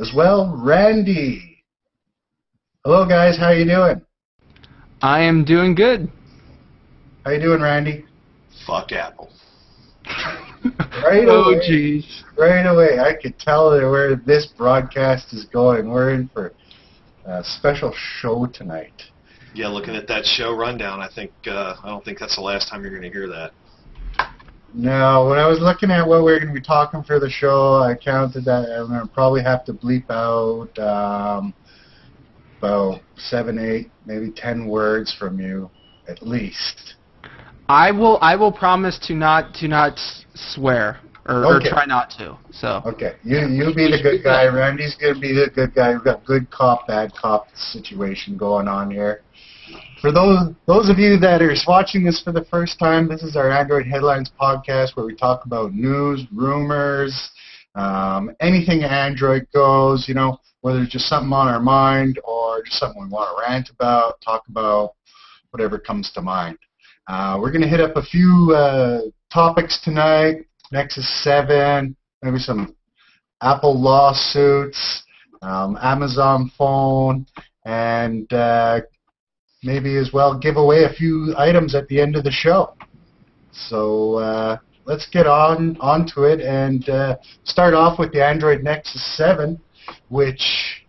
as well Randy. Hello guys, how you doing? I am doing good. How you doing, Randy? Fuck Apple. Right Oh, away. jeez. Right away. I could tell where this broadcast is going. We're in for a special show tonight. Yeah, looking at that show rundown, I don't think that's the last time you're going to hear that. No, when I was looking at what we're going to be talking for the show, I counted that I'm going to probably have to bleep out about 7, 8, maybe 10 words from you, at least. I will promise to not swear or try not to. So. Okay, you be the good guy. Randy's going to be the good guy. We've got good cop, bad cop situation going on here. For those of you that are watching this for the first time, this is our Android Headlines podcast where we talk about news, rumors, anything Android goes, you know, whether it's just something on our mind or just something we want to rant about, talk about, whatever comes to mind. We're going to hit up a few topics tonight, Nexus 7, maybe some Apple lawsuits, Amazon phone, and maybe as well give away a few items at the end of the show. So let's get onto it and start off with the Android Nexus 7, which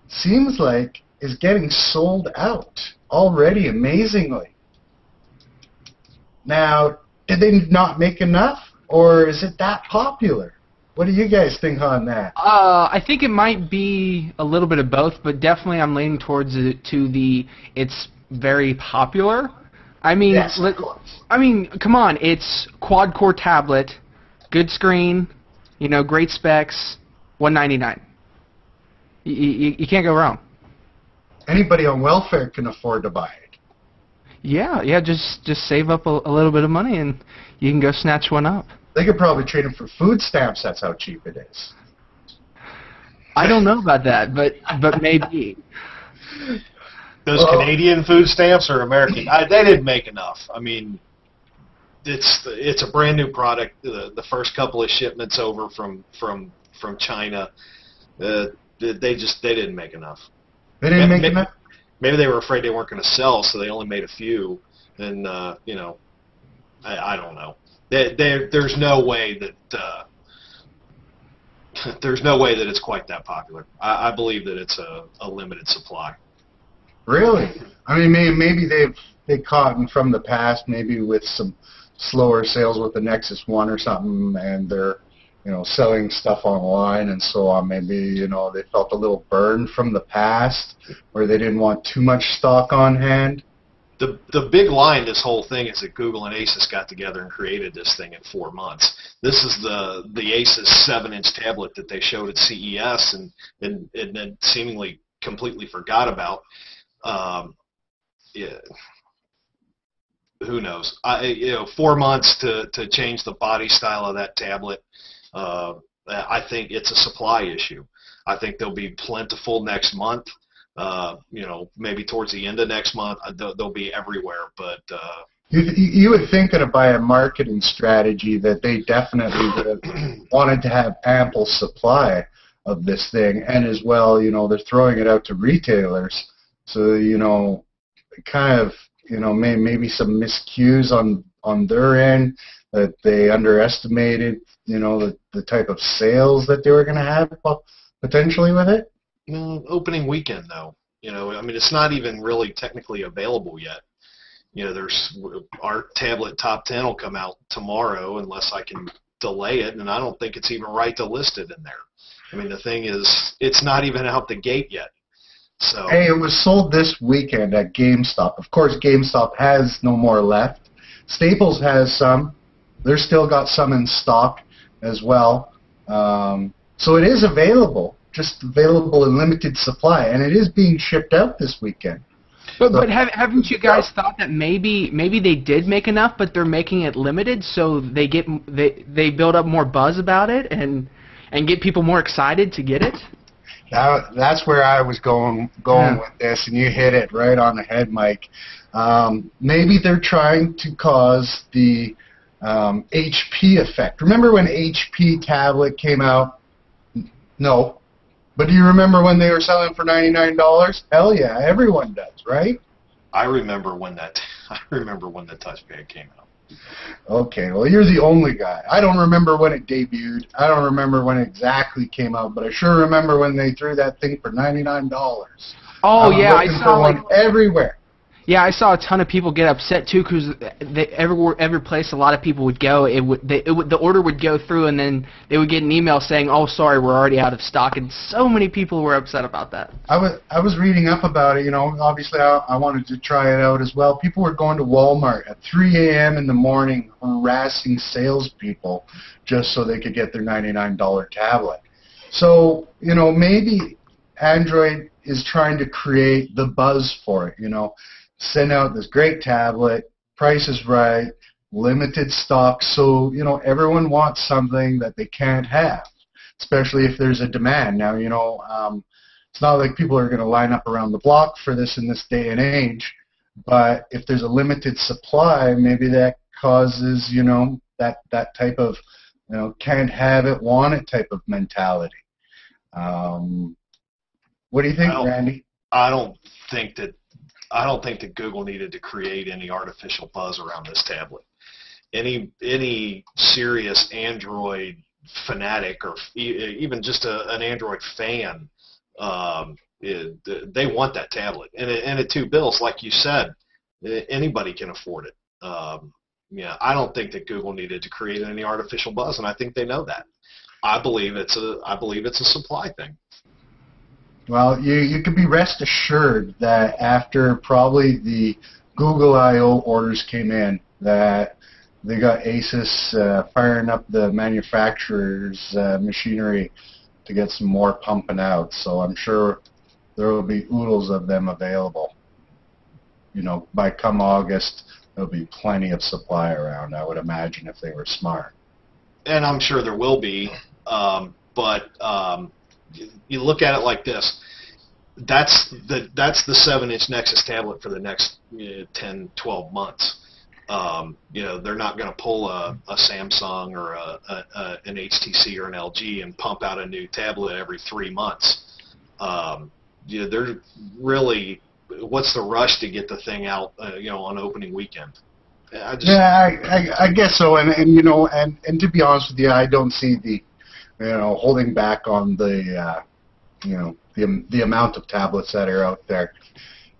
seems like is getting sold out already, amazingly. Now, did they not make enough, or is it that popular? What do you guys think on that? I think it might be a little bit of both, but definitely I'm leaning towards it's very popular. I mean, Yes, come on, it's quad-core tablet, good screen, you know, great specs, $199. You can't go wrong. Anybody on welfare can afford to buy it. Yeah, just save up a little bit of money and you can go snatch one up. They could probably trade them for food stamps. That's how cheap it is. I don't know about that, but maybe. Those Canadian food stamps or American? They didn't make enough. I mean, it's a brand new product. The first couple of shipments over from China, they didn't make enough. They didn't make enough? Maybe they were afraid they weren't going to sell, so they only made a few. And you know, I don't know. There's no way that it's quite that popular. I believe that it's a limited supply. Really? I mean, maybe they caught from the past, maybe with some slower sales with the Nexus 1 or something, and they're, you know, selling stuff online and so on. Maybe, you know, they felt a little burned from the past where they didn't want too much stock on hand. The big lie in this whole thing is that Google and Asus got together and created this thing in 4 months. This is the Asus 7-inch tablet that they showed at CES and then seemingly completely forgot about. Yeah, who knows? 4 months to change the body style of that tablet. I think it's a supply issue. I think they'll be plentiful next month. You know, maybe towards the end of next month, they'll be everywhere. But you would think that by a marketing strategy that they definitely would have wanted to have ample supply of this thing, and as well, you know, they're throwing it out to retailers. So, you know, kind of, you know, maybe some miscues on their end that they underestimated, you know, the type of sales that they were going to have potentially with it. Opening weekend, though. You know, I mean, it's not even really technically available yet. You know, our tablet top 10 will come out tomorrow unless I can delay it, and I don't think it's even right to list it in there. I mean, the thing is, it's not even out the gate yet. So. Hey, it was sold this weekend at GameStop. Of course, GameStop has no more left. Staples has some. They're still got some in stock as well. So it is available, just available in limited supply, and it is being shipped out this weekend. But haven't you guys thought that maybe they did make enough, but they're making it limited so they build up more buzz about it and get people more excited to get it? That's where I was going with this, and you hit it right on the head, Mike. Maybe they're trying to cause the HP effect. Remember when HP tablet came out? No. But do you remember when they were selling for $99? Hell yeah, everyone does, right? I remember when the touchpad came out. Okay, well, you're the only guy. I don't remember when it debuted. I don't remember when it exactly came out, but I sure remember when they threw that thing for $99. Oh, yeah, I saw one everywhere. Yeah, I saw a ton of people get upset too because every place a lot of people would go, the order would go through and then they would get an email saying, "Oh, sorry, we're already out of stock," and so many people were upset about that. I was reading up about it. You know, obviously I wanted to try it out as well. People were going to Walmart at 3 a.m. in the morning, harassing salespeople just so they could get their $99 tablet. So you know, maybe Android is trying to create the buzz for it. You know. Send out this great tablet, price is right, limited stock, so, you know, everyone wants something that they can't have, especially if there's a demand. Now, you know, it's not like people are going to line up around the block for this in this day and age, but if there's a limited supply, maybe that causes, you know, that type of, you know, can't have it, want it type of mentality. What do you think, Randy? I don't think that Google needed to create any artificial buzz around this tablet. Any serious Android fanatic or even just an Android fan, they want that tablet. And at $2, like you said, anybody can afford it. Yeah, I don't think that Google needed to create any artificial buzz, and I think they know that. I believe it's a supply thing. Well, you can be rest assured that after probably the Google I/O orders came in, that they got Asus firing up the manufacturer's machinery to get some more pumping out. So I'm sure there will be oodles of them available. You know, by come August, there'll be plenty of supply around, I would imagine, if they were smart. And I'm sure there will be, but you look at it like this. That's the 7-inch Nexus tablet for the next 10, 12 months. You know, they're not going to pull a Samsung or an HTC or an LG and pump out a new tablet every 3 months. You know, they're really, what's the rush to get the thing out? You know, on opening weekend. I guess so. And you know, and to be honest with you, I don't see the, you know, holding back on the, you know, the amount of tablets that are out there.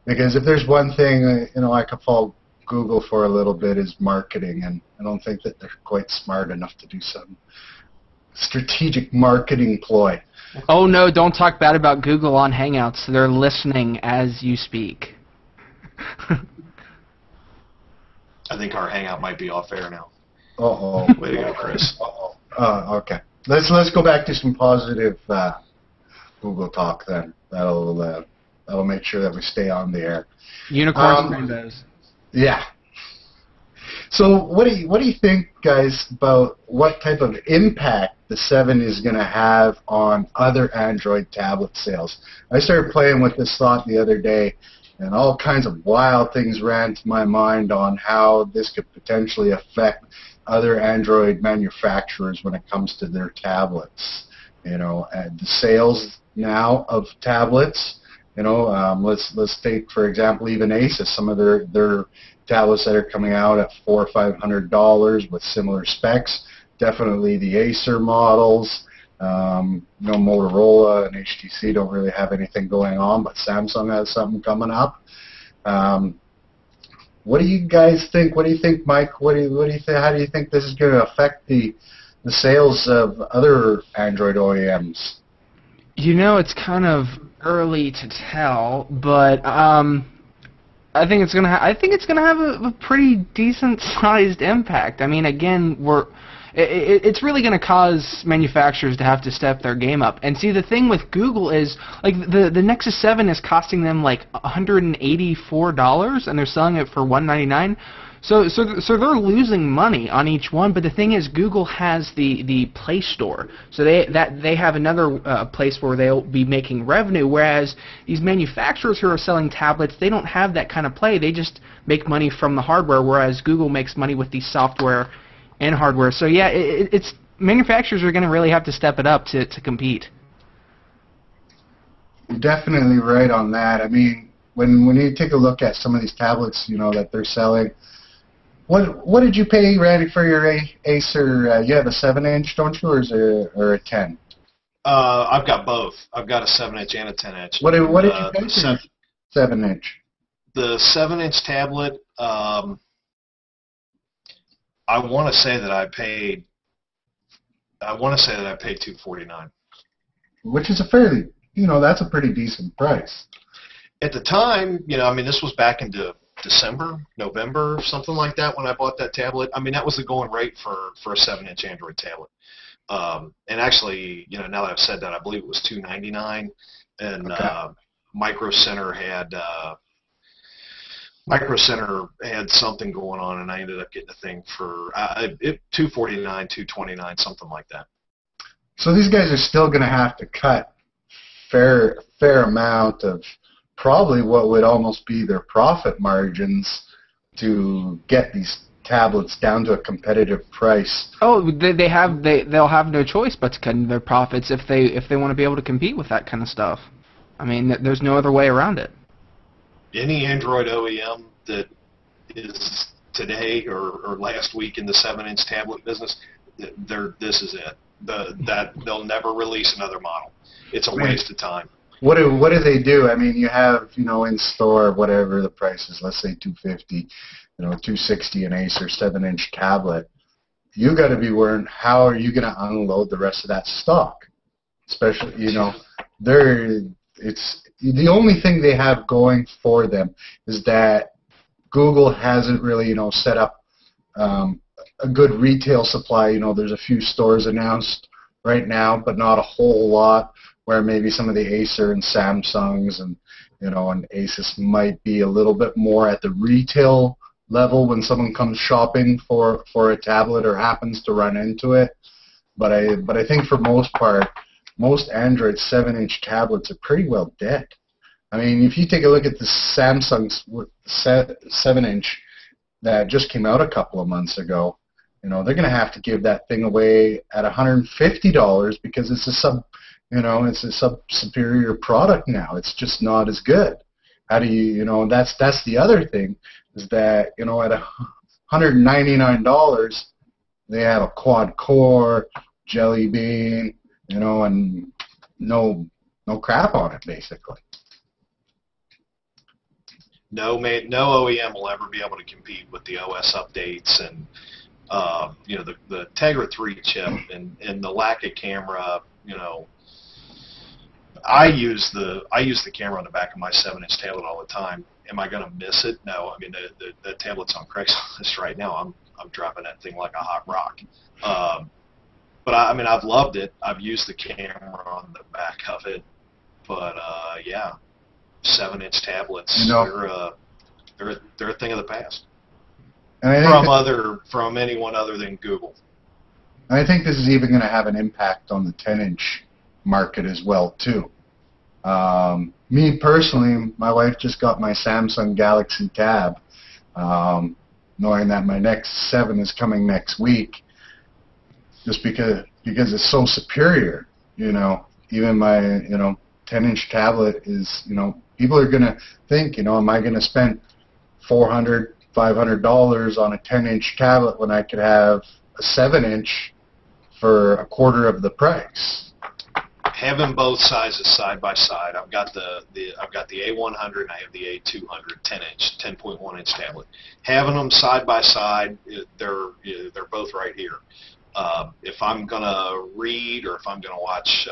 Because if there's one thing, you know, I could fault Google for a little bit is marketing, and I don't think that they're quite smart enough to do some strategic marketing ploy. Oh no, don't talk bad about Google on Hangouts. They're listening as you speak. I think our Hangout might be off air now. Uh-oh. Way to go, Chris. Uh-oh. Okay. Let's go back to some positive Google talk then. That'll make sure that we stay on the air. Unicorns and rainbows. Yeah. So what do you think, guys, about what type of impact the 7 is going to have on other Android tablet sales? I started playing with this thought the other day, and all kinds of wild things ran to my mind on how this could potentially affect other Android manufacturers when it comes to their tablets. You know, and the sales now of tablets. You know, let's take, for example, even Asus. Some of their tablets that are coming out at $400 or $500 with similar specs. Definitely the Acer models. You know, Motorola and HTC don't really have anything going on, but Samsung has something coming up. What do you guys think? What do you think, Mike? What do you think? How do you think this is going to affect the sales of other Android OEMs? You know, it's kind of early to tell, but I think it's gonna have a pretty decent sized impact. I mean, again, it's really going to cause manufacturers to have to step their game up. And see, the thing with Google is, like, the Nexus 7 is costing them like $184, and they're selling it for $199. So they're losing money on each one. But the thing is, Google has the Play Store, so they have another place where they'll be making revenue. Whereas these manufacturers who are selling tablets, they don't have that kind of play. They just make money from the hardware, whereas Google makes money with the software and hardware. So yeah, it's manufacturers are going to really have to step it up to compete. You're definitely right on that. I mean, when you take a look at some of these tablets, that they're selling, what did you pay, Randy, for your Acer? You have a 7-inch, don't you, or a 10? I've got both. I've got a 7-inch and a 10-inch. What did you pay for 7-inch? The 7-inch tablet, I want to say that I paid $249. Which is a fairly, that's a pretty decent price. At the time, this was back into December, November, something like that when I bought that tablet. I mean, that was the going rate for a 7-inch Android tablet. And actually, now that I've said that, I believe it was $299, and okay. Micro Center had something going on, and I ended up getting a thing for $249, $229, something like that. So these guys are still going to have to cut fair amount of probably what would almost be their profit margins to get these tablets down to a competitive price. Oh, they'll have no choice but to cut their profits if they want to be able to compete with that kind of stuff. I mean, there's no other way around it. Any Android OEM that is today or last week in the 7-inch tablet business, this is it. They'll never release another model. It's a waste of time. What do they do? I mean, you have in store whatever the price is. Let's say $250, $260 an Acer 7-inch tablet. You got to be worrying how are you going to unload the rest of that stock? Especially it's the only thing they have going for them is that Google hasn't really set up a good retail supply. There's a few stores announced right now, but not a whole lot, where maybe some of the Acer and Samsungs and and Asus might be a little bit more at the retail level when someone comes shopping for a tablet or happens to run into it. But I think for most part, most Android 7-inch tablets are pretty well dead. I mean, if you take a look at the Samsung's 7-inch that just came out a couple of months ago, they're going to have to give that thing away at $150 because it's a superior product now. It's just not as good. How do that's the other thing is that, at $199, they have a quad core, Jelly Bean, and no crap on it, basically. No OEM will ever be able to compete with the OS updates and the Tegra 3 chip and the lack of camera. I use the camera on the back of my 7-inch tablet all the time. Am I going to miss it? No. I mean, the tablet's on Craigslist right now. I'm dropping that thing like a hot rock. But I've loved it. I've used the camera on the back of it. But yeah, 7-inch tablets, they're a thing of the past. From anyone other than Google. And I think this is even going to have an impact on the 10-inch market as well too. Me personally, my wife just got my Samsung Galaxy Tab, knowing that my next 7 is coming next week, just because it's so superior. Even my 10-inch tablet is people are gonna think am I gonna spend $400, $500 on a 10-inch tablet when I could have a 7-inch for a quarter of the price? Having both sizes side by side, I've got the A100 and I have the A200 10-inch, 10.1-inch tablet. Having them side by side, they're both right here. If I'm gonna read or if I'm gonna watch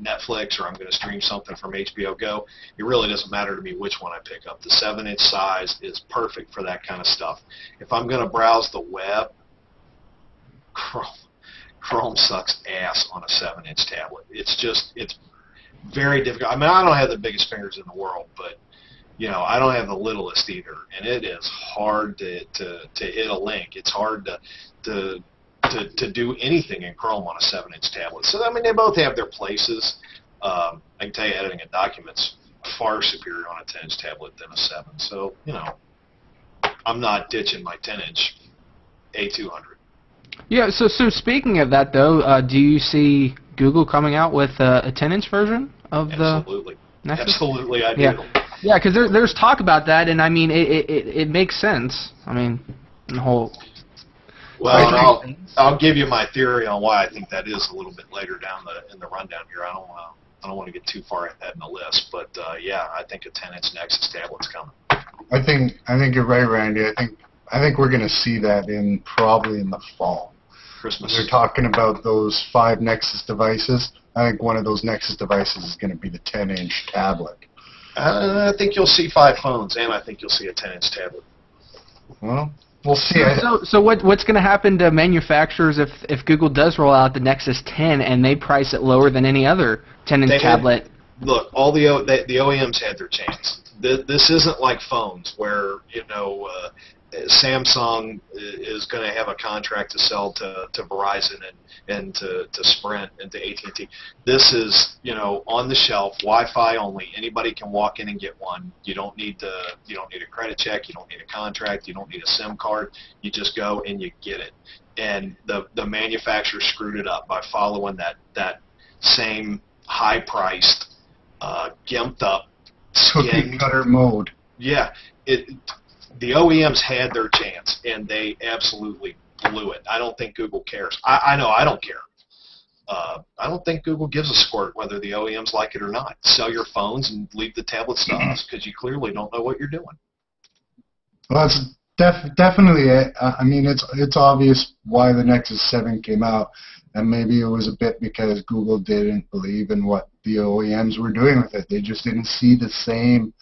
Netflix or I'm gonna stream something from HBO Go, it really doesn't matter to me which one I pick up. The 7-inch size is perfect for that kind of stuff. If I'm gonna browse the web, Chrome sucks ass on a 7-inch tablet. It's very difficult. I mean, I don't have the biggest fingers in the world, but I don't have the littlest either, and it is hard to hit a link. It's hard to do anything in Chrome on a 7-inch tablet. So they both have their places. I can tell you, editing a document's far superior on a 10-inch tablet than a 7. So I'm not ditching my 10-inch A200. Yeah, so speaking of that, though, do you see Google coming out with a 10-inch version of the Absolutely. Nexus? Absolutely, I do. Yeah, because there's talk about that, and I mean, it makes sense. I mean, the whole... Well, I'll give you my theory on why I think that is a little bit later down in the rundown here. I don't want to get too far ahead in the list, but yeah, I think a 10-inch Nexus tablet's coming. I think you're right, Randy. I think we're going to see that probably in the fall. Christmas. They're talking about those 5 Nexus devices. I think one of those Nexus devices is going to be the 10-inch tablet. I think you'll see 5 phones, and I think you'll see a 10-inch tablet. Well, we'll see. So what's going to happen to manufacturers if Google does roll out the Nexus 10 and they price it lower than any other 10-inch tablet? Look, all the OEMs had their chance. This isn't like phones where, you know, Samsung is going to have a contract to sell to Verizon and to Sprint and to AT&T. This is, you know, on the shelf, Wi-Fi only. Anybody can walk in and get one. You don't need a credit check. You don't need a contract. You don't need a SIM card. You just go and you get it. And the manufacturer screwed it up by following that same high-priced, gimped up, cookie cutter mode. Yeah, the OEMs had their chance, and they absolutely blew it. I don't think Google cares. I know I don't care. I don't think Google gives a squirt whether the OEMs like it or not. Sell your phones and leave the tablets to us because you clearly don't know what you're doing. Well, that's definitely it. I mean, it's obvious why the Nexus 7 came out, and maybe it was a bit because Google didn't believe in what the OEMs were doing with it. They just didn't see the same,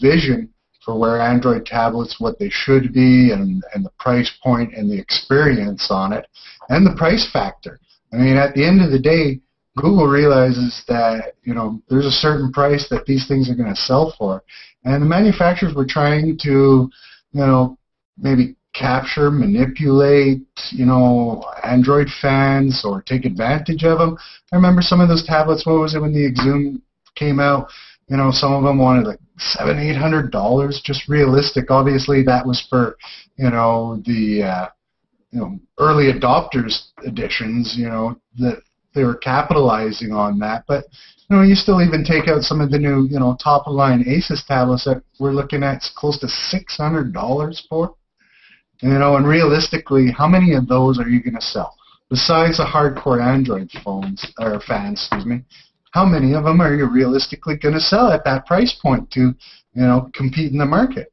vision for where Android tablets, what they should be, and the price point and the experience on it, and the price factor. I mean, at the end of the day, Google realizes that, you know, there's a certain price that these things are going to sell for, and the manufacturers were trying to, you know, maybe capture, manipulate, you know, Android fans or take advantage of them. I remember some of those tablets, what was it when the Exum came out? You know, some of them wanted like $700-800, just realistic. Obviously, that was for, you know, the early adopters editions, you know, that they were capitalizing on that. But, you know, you still even take out some of the new, you know, top-of-line Asus tablets that we're looking at close to $600 for. You know, and realistically, how many of those are you going to sell? Besides the hardcore Android fans, how many of them are you realistically going to sell at that price point to, you know, compete in the market?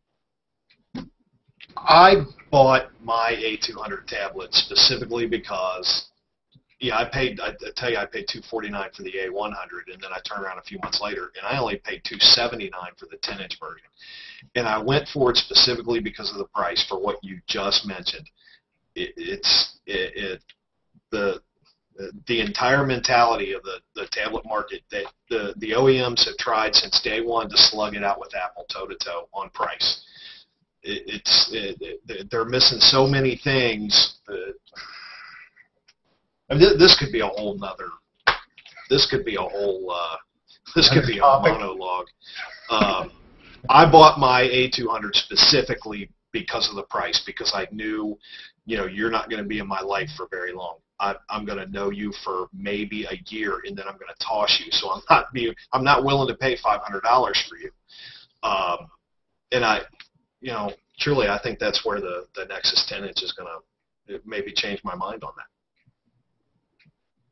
I bought my A200 tablet specifically because, yeah, I paid $249 for the A100, and then I turned around a few months later, and I only paid $279 for the 10-inch version. And I went for it specifically because of the price for what you just mentioned. The entire mentality of the tablet market that the OEMs have tried since day one to slug it out with Apple toe-to-toe on price. They're missing so many things. I mean, this could be a whole nother. This could be a whole. This could be a monologue. I bought my A200 specifically because of the price, because I knew, you know, you're not going to be in my life for very long. I'm going to know you for maybe a year, and then I'm going to toss you. So I'm not willing to pay $500 for you. And I, you know, truly, I think that's where the Nexus 10-inch is going to maybe change my mind on that.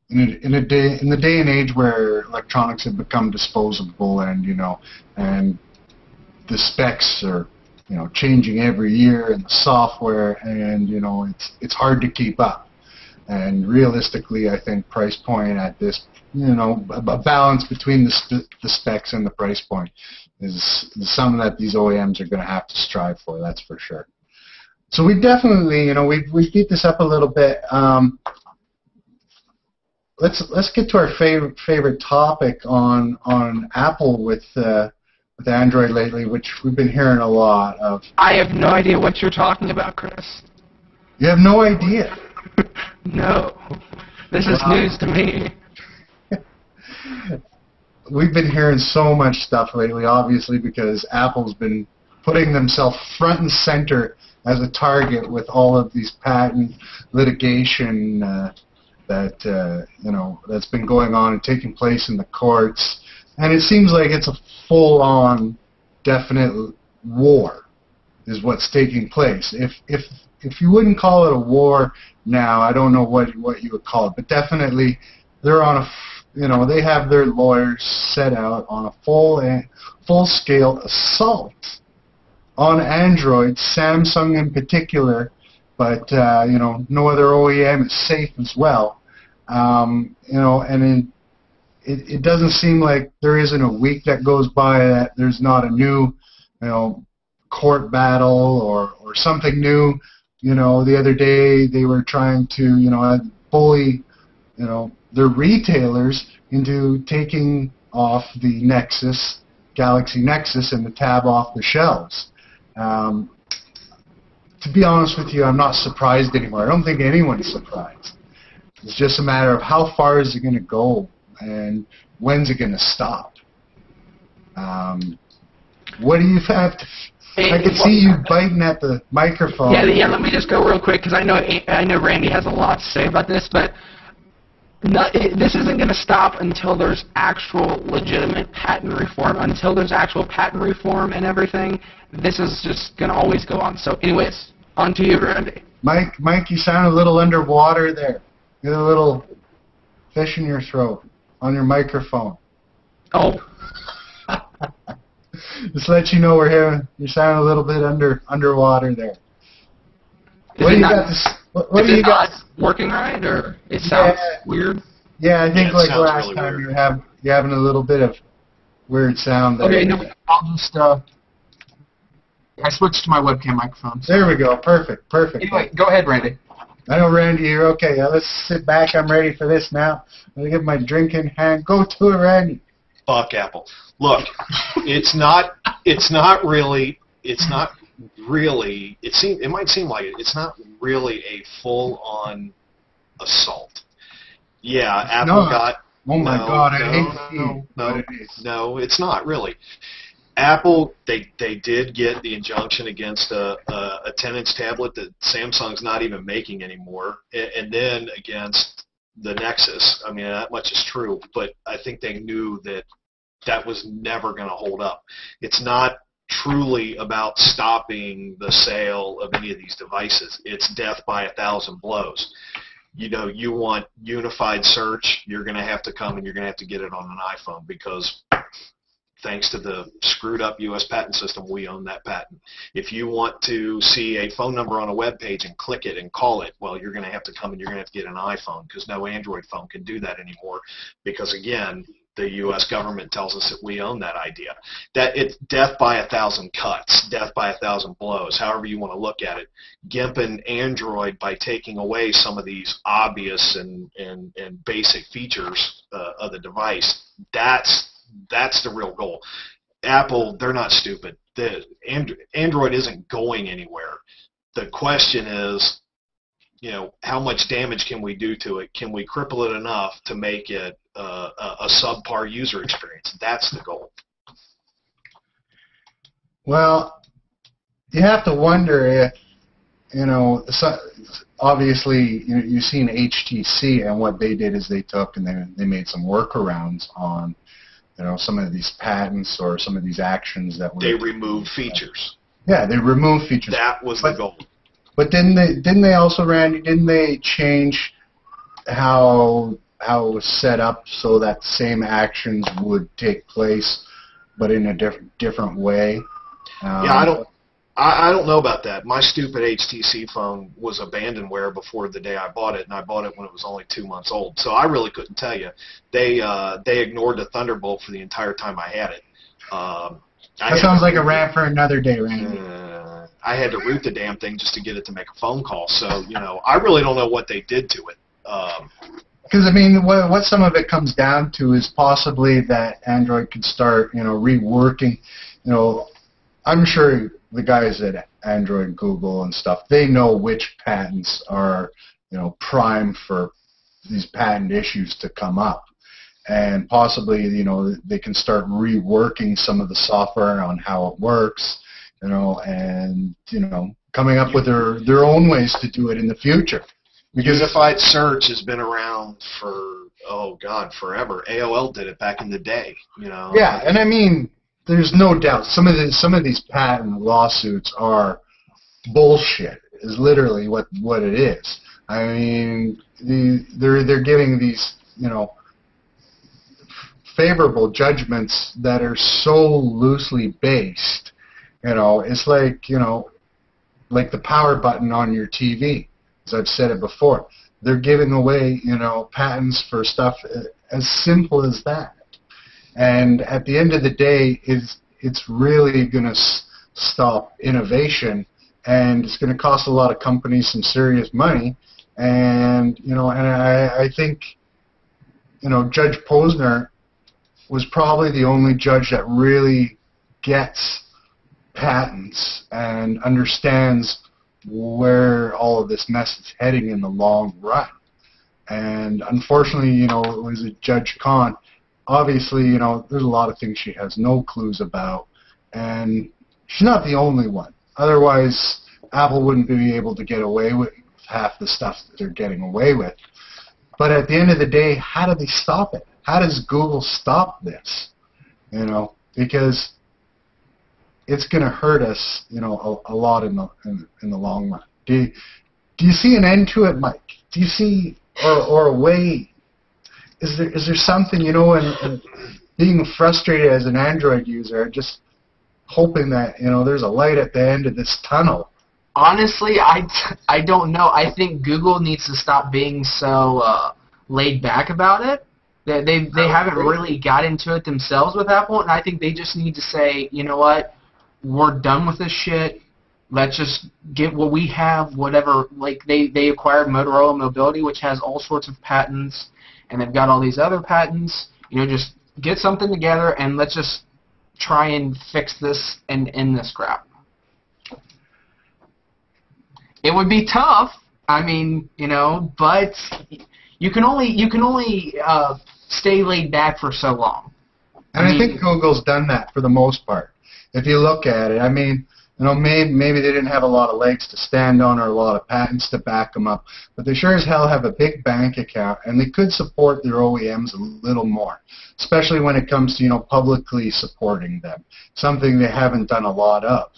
In the day and age where electronics have become disposable, and you know, and the specs are, you know, changing every year, and the software, and you know, it's hard to keep up. And realistically, I think price point at this, you know, a balance between the specs and the price point is something that these OEMs are going to have to strive for. That's for sure. So we definitely, you know, we beat this up a little bit. Let's get to our favorite topic on Apple with Android lately, which we've been hearing a lot of. I have no idea what you're talking about, Chris. You have no idea? No. This is news to me. We've been hearing so much stuff lately, obviously, because Apple's been putting themselves front and center as a target with all of these patent litigation that that's been going on and taking place in the courts, and it seems like it's a full-on, definite war is what's taking place. If you wouldn't call it a war now, I don't know what you would call it, but definitely they're on a they have their lawyers set out on a full-scale assault on Android, Samsung in particular, but no other OEM is safe as well. And it doesn't seem like there isn't a week that goes by that there's not a new court battle or something new. The other day they were trying to bully their retailers into taking off the Nexus, Galaxy Nexus, and the tab off the shelves. To be honest with you, I'm not surprised anymore. I don't think anyone's surprised. It's just a matter of how far is it going to go and when's it going to stop. What do you have to... I can see you biting at the microphone. Yeah. Let me just go real quick because I know Randy has a lot to say about this, but this isn't going to stop until there's actual legitimate patent reform. Until there's actual patent reform and everything, this is just going to always go on. So, anyways, on to you, Randy. Mike, you sound a little underwater there. You got a little fish in your throat on your microphone. Oh. Just let you know we're here. You sound a little bit underwater there. What do you got? Working right, or it sounds weird? Yeah, I think like last really time weird. you're having a little bit of weird sound there. Okay, no, I'll just I switched to my webcam microphone. So. There we go. Perfect. Anyway, go ahead, Randy. I know, Randy, you're okay. Let's sit back. I'm ready for this now. Let me get my drink in hand. Go to it, Randy. Fuck Apple. Look, it might seem like it. It's not really a full-on assault. Yeah, Apple got... Oh my God, I hate to see No, it's not really. Apple, they did get the injunction against a 10-inch tablet that Samsung's not even making anymore, and then against the Nexus. I mean, that much is true, but I think they knew that was never going to hold up. It's not truly about stopping the sale of any of these devices. It's death by 1,000 blows. You want unified search, you're going to have to come and you're going to have to get it on an iPhone because thanks to the screwed up U.S. patent system, we own that patent. If you want to see a phone number on a web page and click it and call it, well, you're going to have to come and you're going to have to get an iPhone because no Android phone can do that anymore because, again, the U.S. government tells us that we own that idea. That it's death by 1,000 cuts, death by 1,000 blows, however you want to look at it. Gimping Android by taking away some of these obvious and basic features of the device, that's the real goal. Apple, they're not stupid. Android isn't going anywhere. The question is, how much damage can we do to it? Can we cripple it enough to make it a subpar user experience? That's the goal. Well, you have to wonder if, obviously, you've seen HTC, and what they did is they took and they made some workarounds on, some of these patents or some of these actions that were... They removed features. Yeah, they removed features. That was the goal. But didn't they also, Randy, didn't they change how it was set up so that same actions would take place, but in a different way? Yeah, I don't know about that. My stupid HTC phone was abandonware before the day I bought it, and I bought it when it was only 2 months old. So I really couldn't tell you. They ignored the Thunderbolt for the entire time I had it. That sounds like a rant for another day, Randy. I had to root the damn thing just to get it to make a phone call. So, I really don't know what they did to it. Because, what some of it comes down to is possibly that Android could start, reworking. I'm sure the guys at Android, Google, and stuff, they know which patents are, prime for these patent issues to come up. And possibly, they can start reworking some of the software on how it works, and coming up with their own ways to do it in the future. Because unified search has been around for, oh God, forever. AOL did it back in the day, you know. Yeah, and I mean, there's no doubt some of these patent lawsuits are bullshit. Is literally what it is. I mean, they're giving these, you know, favorable judgments that are so loosely based. You know, it's like, you know, like the power button on your TV. As I've said it before, they're giving away, you know, patents for stuff as simple as that. And at the end of the day, it's really going to stop innovation, and it's going to cost a lot of companies some serious money. And, you know, and I think, you know, Judge Posner was probably the only judge that really gets patents and understands where all of this mess is heading in the long run. And unfortunately, you know, it was a Judge Kahn. Obviously, you know, there's a lot of things she has no clues about, and she's not the only one. Otherwise, Apple wouldn't be able to get away with half the stuff that they're getting away with. But at the end of the day, how do they stop it? How does Google stop this? You know, because it's going to hurt us, you know, a lot in the long run. Do you see an end to it, Mike? Do you see or a way? Is there something, you know, and being frustrated as an Android user, just hoping that, you know, there's a light at the end of this tunnel? Honestly, I don't know. I think Google needs to stop being so laid back about it. They haven't really got into it themselves with Apple, and I think they just need to say, you know what, we're done with this shit. Let's just get what we have, whatever. Like, they acquired Motorola Mobility, which has all sorts of patents, and they've got all these other patents. You know, just get something together, and let's just try and fix this and end this crap. It would be tough. I mean, you know, but you can only stay laid back for so long. And I think Google's done that for the most part. If you look at it, I mean, you know, maybe they didn't have a lot of legs to stand on or a lot of patents to back them up, but they sure as hell have a big bank account, and they could support their OEMs a little more, especially when it comes to, you know, publicly supporting them, something they haven't done a lot of.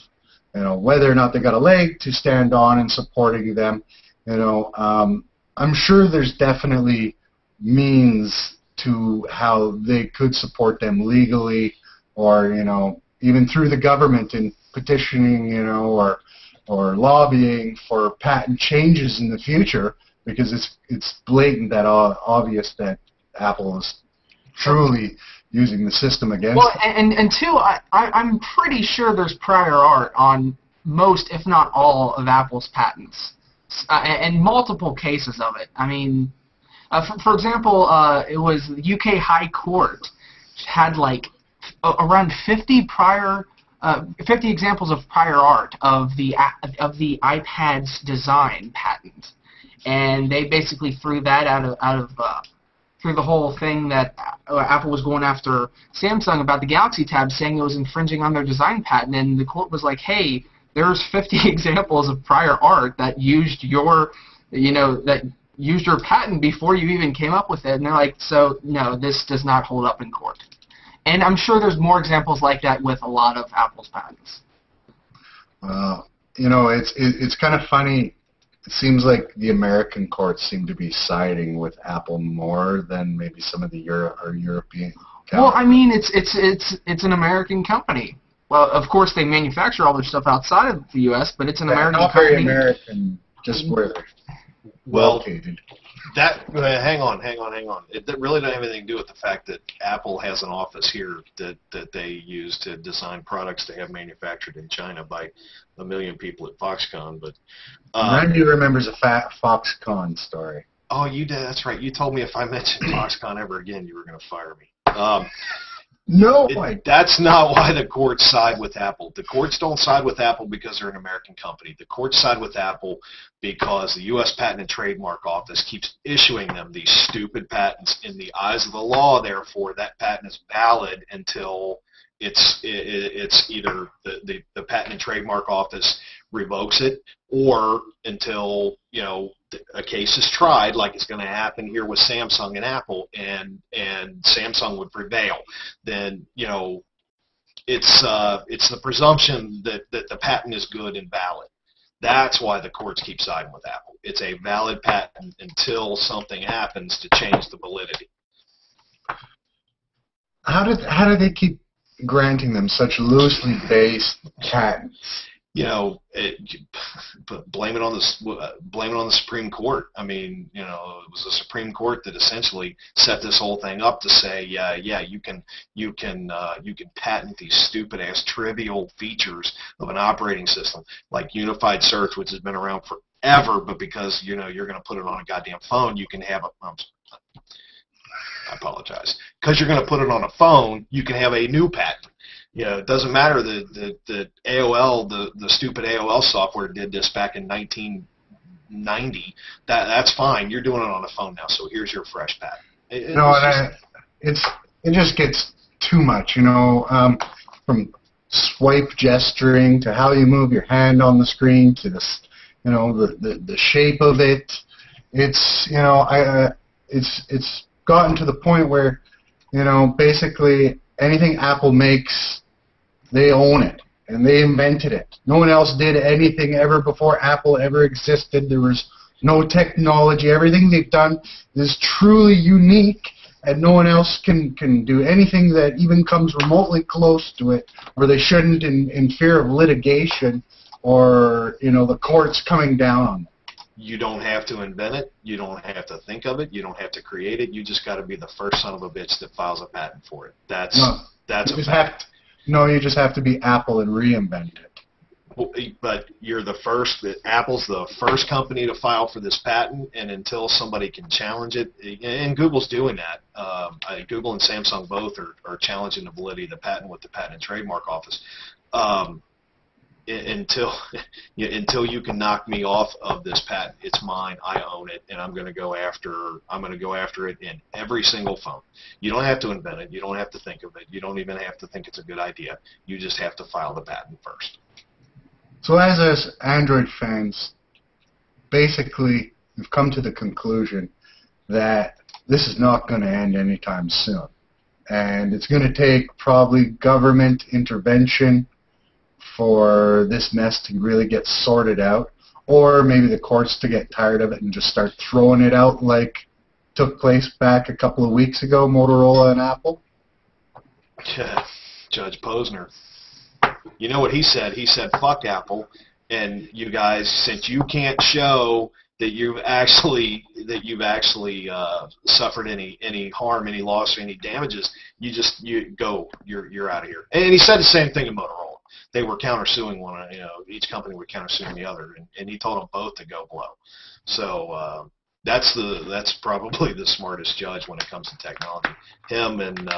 You know, whether or not they got a leg to stand on and supporting them, you know, I'm sure there's definitely means to how they could support them legally, or, you know, even through the government in petitioning, you know, or lobbying for patent changes in the future, because it's blatant that obvious that Apple is truly using the system against them. And two, I'm pretty sure there's prior art on most, if not all, of Apple's patents, and multiple cases of it. I mean, for example, it was the UK High Court had like around 50 examples of prior art of the iPad's design patent, and they basically threw that out of through the whole thing that Apple was going after Samsung about the Galaxy Tab, saying it was infringing on their design patent, and the court was like, hey, there's 50 examples of prior art that used your, you know, that used your patent before you even came up with it, and they're like, so no, this does not hold up in court. And I'm sure there's more examples like that with a lot of Apple's patents. You know, it's kind of funny. It seems like the American courts seem to be siding with Apple more than maybe some of the European. Well, I mean, it's an American company. Well, of course, they manufacture all their stuff outside of the U.S., but it's an American company. Not very American, just where they're located. Hang on. It really doesn't have anything to do with the fact that Apple has an office here that they use to design products to have manufactured in China by a million people at Foxconn. But Randy remembers a Foxconn story. Oh, you did. That's right. You told me if I mentioned Foxconn ever again, you were going to fire me. That's not why the courts side with Apple. The courts don't side with Apple because they're an American company. The courts side with Apple because the U.S. Patent and Trademark Office keeps issuing them these stupid patents. In the eyes of the law, therefore, that patent is valid until it's either the Patent and Trademark Office revokes it, or until, you know, a case is tried, like it's going to happen here with Samsung and Apple, and Samsung would prevail. Then, you know, it's the presumption that the patent is good and valid. That's why the courts keep siding with Apple. It's a valid patent until something happens to change the validity. How do they keep granting them such loosely based patents? You know, blame it on the Supreme Court. I mean, you know, it was the Supreme Court that essentially set this whole thing up to say, yeah, you can patent these stupid ass trivial features of an operating system like unified search, which has been around forever, but because, you know, you're going to put it on a goddamn phone, you can have I apologize. Because you're going to put it on a phone, you can have a new patent. You know, it doesn't matter that AOL, the stupid AOL software did this back in 1990. That's fine. You're doing it on a phone now, so here's your fresh patent. It just gets too much, you know, from swipe gesturing to how you move your hand on the screen to this, you know, the shape of it. It's, you know, it's gotten to the point where, you know, basically anything Apple makes, they own it, and they invented it. No one else did anything ever before Apple ever existed. There was no technology. Everything they've done is truly unique, and no one else can do anything that even comes remotely close to it, or they shouldn't in fear of litigation or, you know, the courts coming down on them. You don't have to invent it. You don't have to think of it. You don't have to create it. You just got to be the first son of a bitch that files a patent for it. That's a fact. You just have to be Apple and reinvent it. Well, but you're the first. Apple's the first company to file for this patent, and until somebody can challenge it, and Google's doing that. Google and Samsung both are challenging the validity of the patent with the Patent and Trademark Office. Until you can knock me off of this patent, it's mine. I own it, and I'm going to go after it in every single phone. You don't have to invent it. You don't have to think of it. You don't even have to think it's a good idea. You just have to file the patent first. So as us Android fans, basically we've come to the conclusion that this is not going to end anytime soon, and it's going to take probably government intervention for this mess to really get sorted out, or maybe the courts to get tired of it and just start throwing it out like took place back a couple of weeks ago, Motorola and Apple. Judge Posner. You know what he said? He said, fuck Apple, and you guys, since you can't show that you've actually suffered any harm, any loss, or any damages, you're out of here. And he said the same thing in Motorola. They were countersuing one, you know, each company were countersuing the other, and he told them both to go blow. So that's probably the smartest judge when it comes to technology. Him and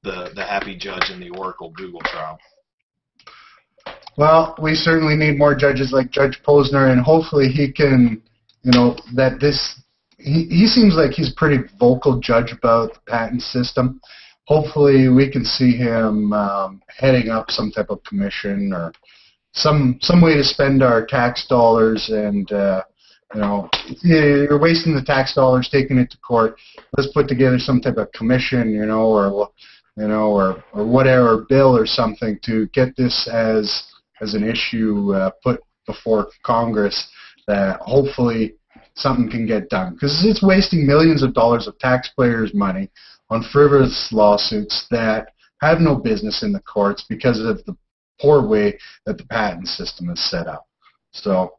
the happy judge in the Oracle Google trial. Well, we certainly need more judges like Judge Posner, and hopefully he can, you know, he seems like he's a pretty vocal judge about the patent system. Hopefully we can see him heading up some type of commission or some way to spend our tax dollars, and you know, you're wasting the tax dollars taking it to court. Let's put together some type of commission, you know, or whatever bill or something to get this as an issue put before Congress, that hopefully something can get done, because it's wasting millions of dollars of taxpayers' money on frivolous lawsuits that have no business in the courts because of the poor way that the patent system is set up. So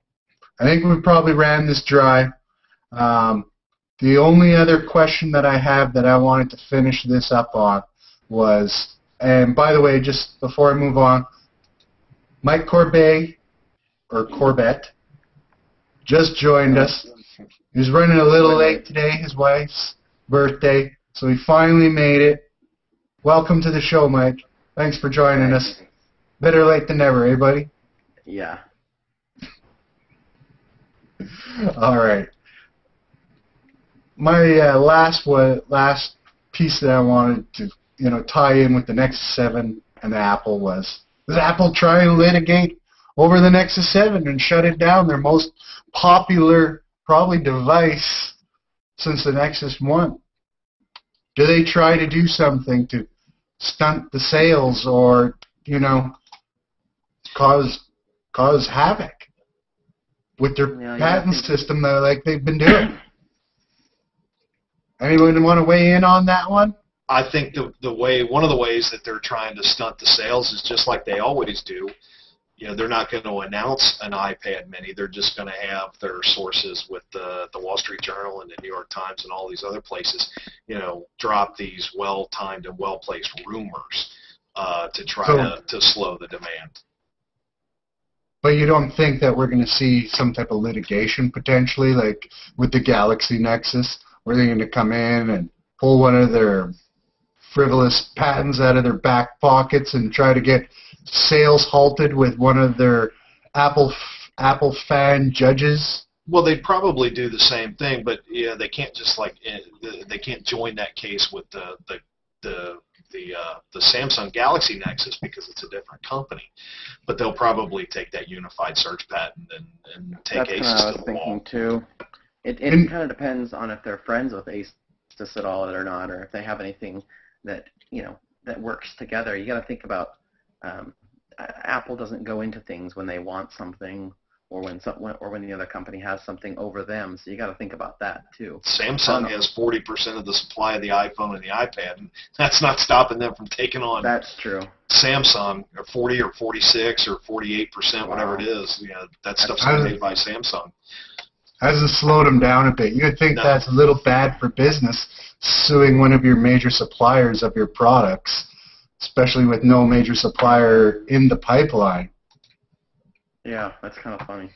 I think we probably ran this dry. The only other question that I have that I wanted to finish this up on was, and by the way, just before I move on, Mike Corbett just joined us. He was running a little late today, his wife's birthday, so he finally made it. Welcome to the show, Mike. Thanks for joining us. Better late than never, eh, buddy? Yeah. All right. My last piece that I wanted to, you know, tie in with the Nexus 7 and the Apple was, does Apple try and litigate over the Nexus 7 and shut it down, their most popular, probably, device since the Nexus 1? Do they try to do something to stunt the sales or, you know, cause havoc with their patent system that like they've been doing? Anyone want to weigh in on that one? I think one of the ways that they're trying to stunt the sales is just like they always do. You know, they're not going to announce an iPad mini. They're just going to have their sources with the Wall Street Journal and the New York Times and all these other places, you know, drop these well-timed and well-placed rumors to try to slow the demand. But you don't think that we're going to see some type of litigation potentially, like with the Galaxy Nexus, where they're going to come in and pull one of their frivolous patents out of their back pockets and try to get sales halted with one of their Apple fan judges? Well, they'd probably do the same thing, but yeah, they can't just like they can't join that case with the Samsung Galaxy Nexus because it's a different company. But they'll probably take that unified search patent and take Asus to the wall. That's what I was thinking too. It kind of depends on if they're friends with Asus at all or not, or if they have anything that, you know, that works together. You got to think about Apple doesn't go into things when they want something or when the other company has something over them. So you got to think about that too. Samsung has 40% of the supply of the iPhone and the iPad, and that's not stopping them from taking on. That's true. Samsung, or 40 or 46 or 48%, whatever it is. You know, that stuff's made by Samsung. Hasn't slowed them down a bit. You would think that's a little bad for business, suing one of your major suppliers of your products, especially with no major supplier in the pipeline. Yeah, that's kind of funny.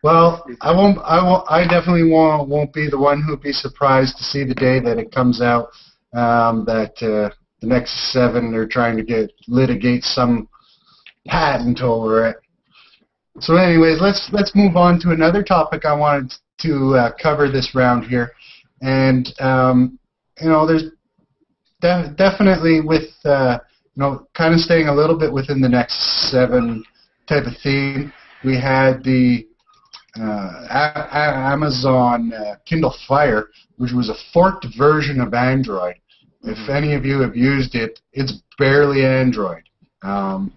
Well, I definitely won't be the one who'll be surprised to see the day that it comes out that the Nexus 7 they're trying to litigate some patent over it. So anyways, let's move on to another topic I wanted to cover this round here. And, you know, there's definitely with, you know, kind of staying a little bit within the Nexus 7 type of theme, we had the Amazon Kindle Fire, which was a forked version of Android. If any of you have used it, it's barely Android. The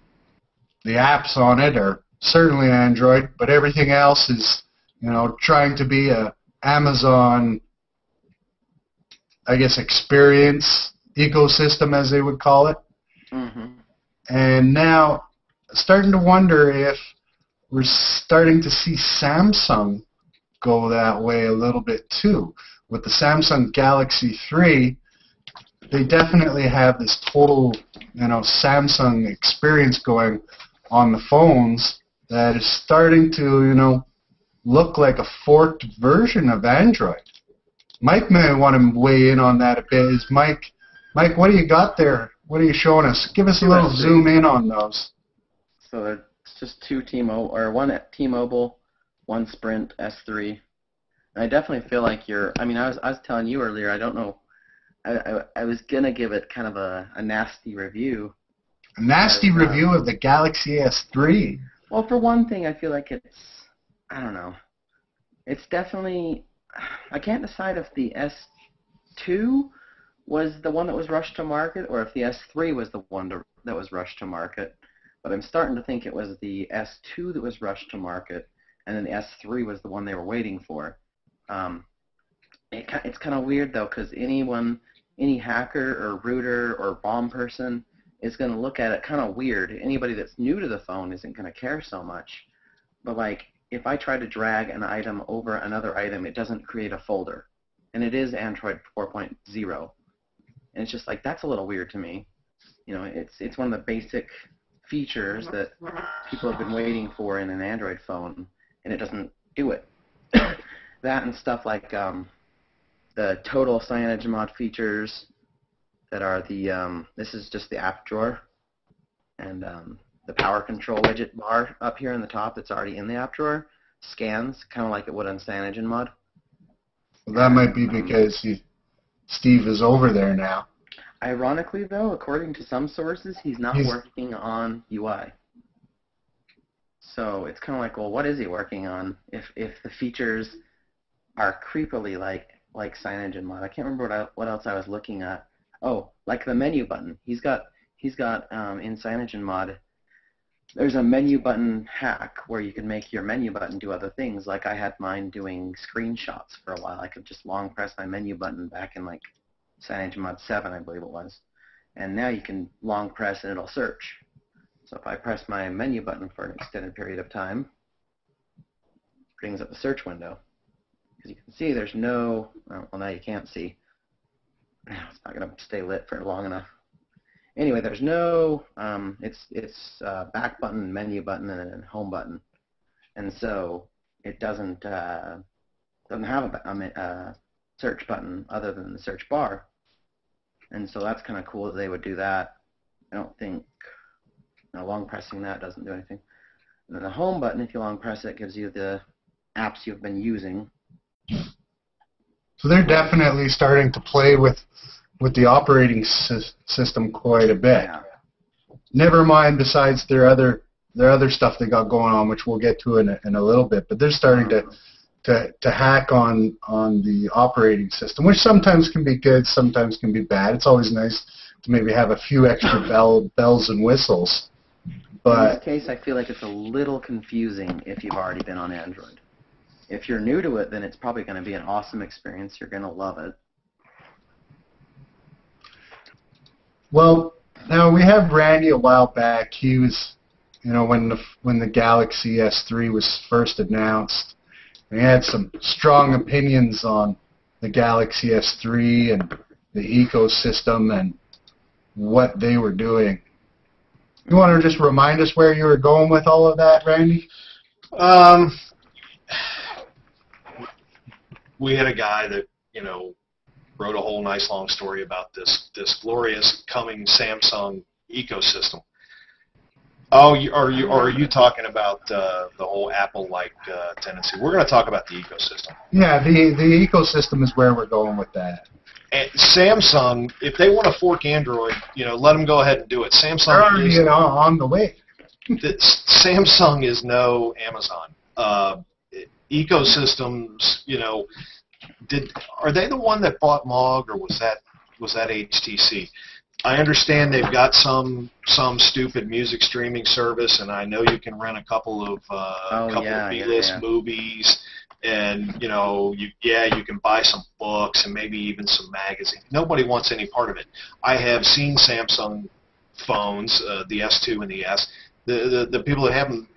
apps on it are certainly Android, but everything else is, you know, trying to be a Amazon, I guess, experience ecosystem, as they would call it. And now, starting to wonder if we're starting to see Samsung go that way a little bit too. With the Samsung Galaxy 3, they definitely have this total, you know, Samsung experience going on the phones that is starting to, you know, look like a forked version of Android. Mike may want to weigh in on that a bit. Mike, what do you got there? What are you showing us? Give us a little zoom in on those. So it's just one T-Mobile, one Sprint S3. And I definitely feel like I was telling you earlier, I don't know, I was going to give it kind of a nasty review. A nasty review of the Galaxy S3? Well, for one thing, I feel like I don't know. It's definitely, I can't decide if the S2 was the one that was rushed to market or if the S3 was the one that was rushed to market. But I'm starting to think it was the S2 that was rushed to market, and then the S3 was the one they were waiting for. It's kind of weird, though, because any hacker or rooter or bomb person is going to look at it kind of weird. Anybody that's new to the phone isn't going to care so much. But, like, if I try to drag an item over another item, it doesn't create a folder. And it is Android 4.0. And it's just like, that's a little weird to me. You know, it's one of the basic features that people have been waiting for in an Android phone, and it doesn't do it. That and stuff like the total CyanogenMod features that are this is just the app drawer, and the power control widget bar up here in the top that's already in the app drawer scans kind of like it would on CyanogenMod. Well, that might be because Steve is over there now. Ironically, though, according to some sources, he's not working on UI. So it's kind of like, well, what is he working on? If the features are creepily like signage and mod. I can't remember what else I was looking at. Oh, like the menu button. He's got in signage and mod. There's a menu button hack where you can make your menu button do other things. Like I had mine doing screenshots for a while. I could just long press my menu button back in like signage mod 7, I believe it was. And now you can long press and it'll search. So if I press my menu button for an extended period of time, it brings up the search window. Because you can see there's no, well now you can't see. It's not going to stay lit for long enough. Anyway, there's no, it's back button, menu button, and then home button. And so it doesn't have a search button other than the search bar. And so that's kind of cool that they would do that. I don't think, long pressing that doesn't do anything. And then the home button, if you long press it, gives you the apps you've been using. So they're definitely starting to play with the operating system quite a bit. Yeah. Never mind besides their other stuff they got going on, which we'll get to in a little bit. But they're starting to hack on the operating system, which sometimes can be good, sometimes can be bad. It's always nice to maybe have a few extra bells and whistles. But in this case, I feel like it's a little confusing if you've already been on Android. If you're new to it, then it's probably going to be an awesome experience. You're going to love it. Well, now we have Randy a while back. He was, when the Galaxy S3 was first announced, and he had some strong opinions on the Galaxy S3 and the ecosystem and what they were doing. You want to just remind us where you were going with all of that, Randy? We had a guy that, wrote a whole nice long story about this glorious coming Samsung ecosystem. Oh, are you talking about the whole Apple-like tendency? We're going to talk about the ecosystem. Yeah, the ecosystem is where we're going with that. And Samsung, if they want to fork Android, let them go ahead and do it. Samsung is on the way. Samsung is no Amazon. Ecosystems, are they the one that bought Mog, or was that HTC? I understand they've got some stupid music streaming service, and I know you can rent a couple of B-list movies, and you can buy some books and maybe even some magazines. Nobody wants any part of it. I have seen Samsung phones, the S2 and the S. The people that have them,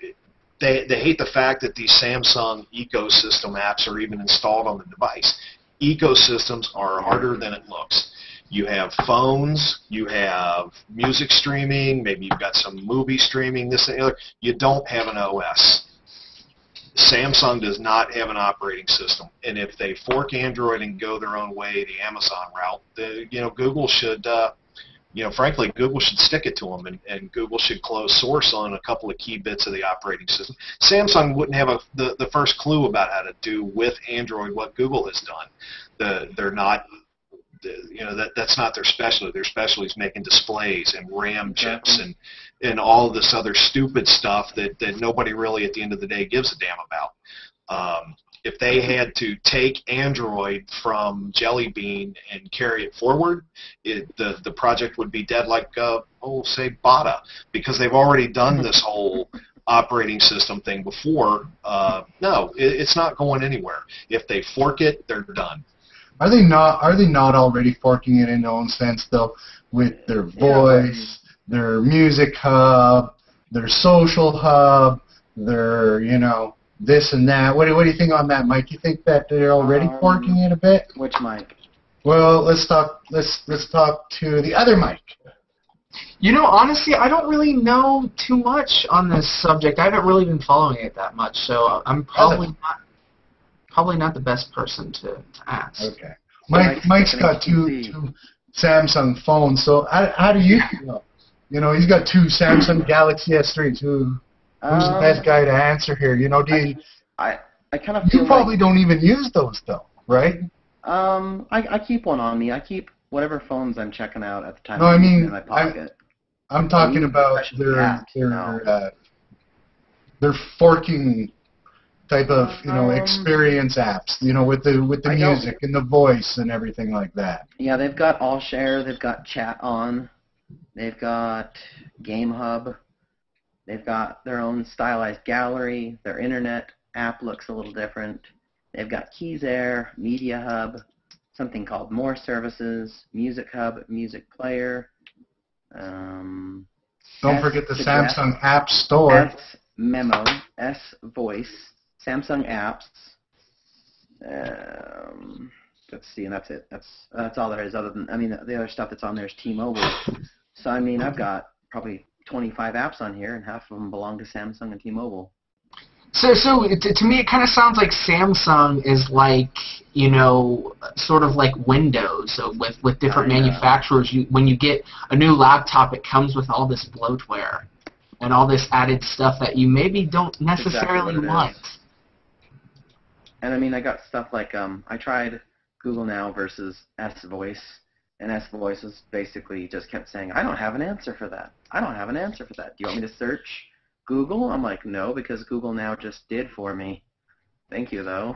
they hate the fact that these Samsung ecosystem apps are even installed on the device. Ecosystems are harder than it looks. You have phones, you have music streaming, maybe you've got some movie streaming, this and the other. You don't have an OS. Samsung does not have an operating system, and if they fork Android and go their own way, the Amazon route, Google should, frankly, Google should stick it to them, and Google should close source on a couple of key bits of the operating system. Samsung wouldn't have the first clue about how to do with Android what Google has done. They're not. That's not their specialty. Their specialty is making displays and RAM chips and all this other stupid stuff that nobody really at the end of the day gives a damn about. If they had to take Android from Jelly Bean and carry it forward, the project would be dead like, say, Bada, because they've already done this whole operating system thing before. No, it's not going anywhere. If they fork it, they're done. Are they not already forking it in their own sense, though, with their voice, their music hub, their social hub, their, this and that? What do you think on that, Mike? You think that they're already forking it a bit? Which Mike? Well, let's talk to the other Mike. Honestly, I don't really know too much on this subject. I haven't really been following it that much, so I'm probably not the best person to ask. Okay. Mike's got two Samsung phones, so how do you feel? He's got two Samsung Galaxy S3s. Who's the best guy to answer here? I kind of feel you probably don't even use those though, right? I keep one on me. I keep whatever phones I'm checking out at the time. No, I mean, in my pocket. I'm talking about their forking type of experience apps, with the music and the voice and everything like that. Yeah, they've got All Share, they've got Chat On, they've got Game Hub, they've got their own stylized gallery. Their internet app looks a little different. They've got Keys Air, Media Hub, something called More Services, Music Hub, Music Player. Don't forget the Samsung App Store. S-Memo, S-Voice, Samsung Apps. Let's see, and that's it. That's all there is. Other than, the other stuff that's on there is T-Mobile. So I've got probably 25 apps on here, and half of them belong to Samsung and T-Mobile. So to me, it kind of sounds like Samsung is like, sort of like Windows. So with different manufacturers, when you get a new laptop, it comes with all this bloatware and all this added stuff that you maybe don't necessarily want. And I got stuff like I tried Google Now versus S-Voice, and S-Voice was basically just kept saying, I don't have an answer for that. I don't have an answer for that. Do you want me to search Google? I'm like, no, because Google Now just did for me. Thank you, though.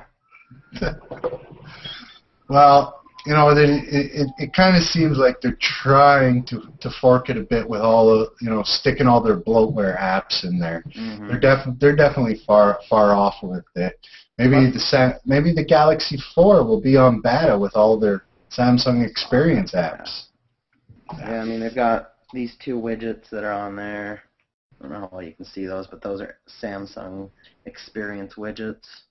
Well, it kind of seems like they're trying to fork it a bit with all of, sticking all their bloatware apps in there. Mm-hmm. They're definitely far off with it. Maybe the Galaxy 4 will be on beta with all their Samsung Experience apps. Yeah, they've got these two widgets that are on there. I don't know how well you can see those, but those are Samsung Experience widgets.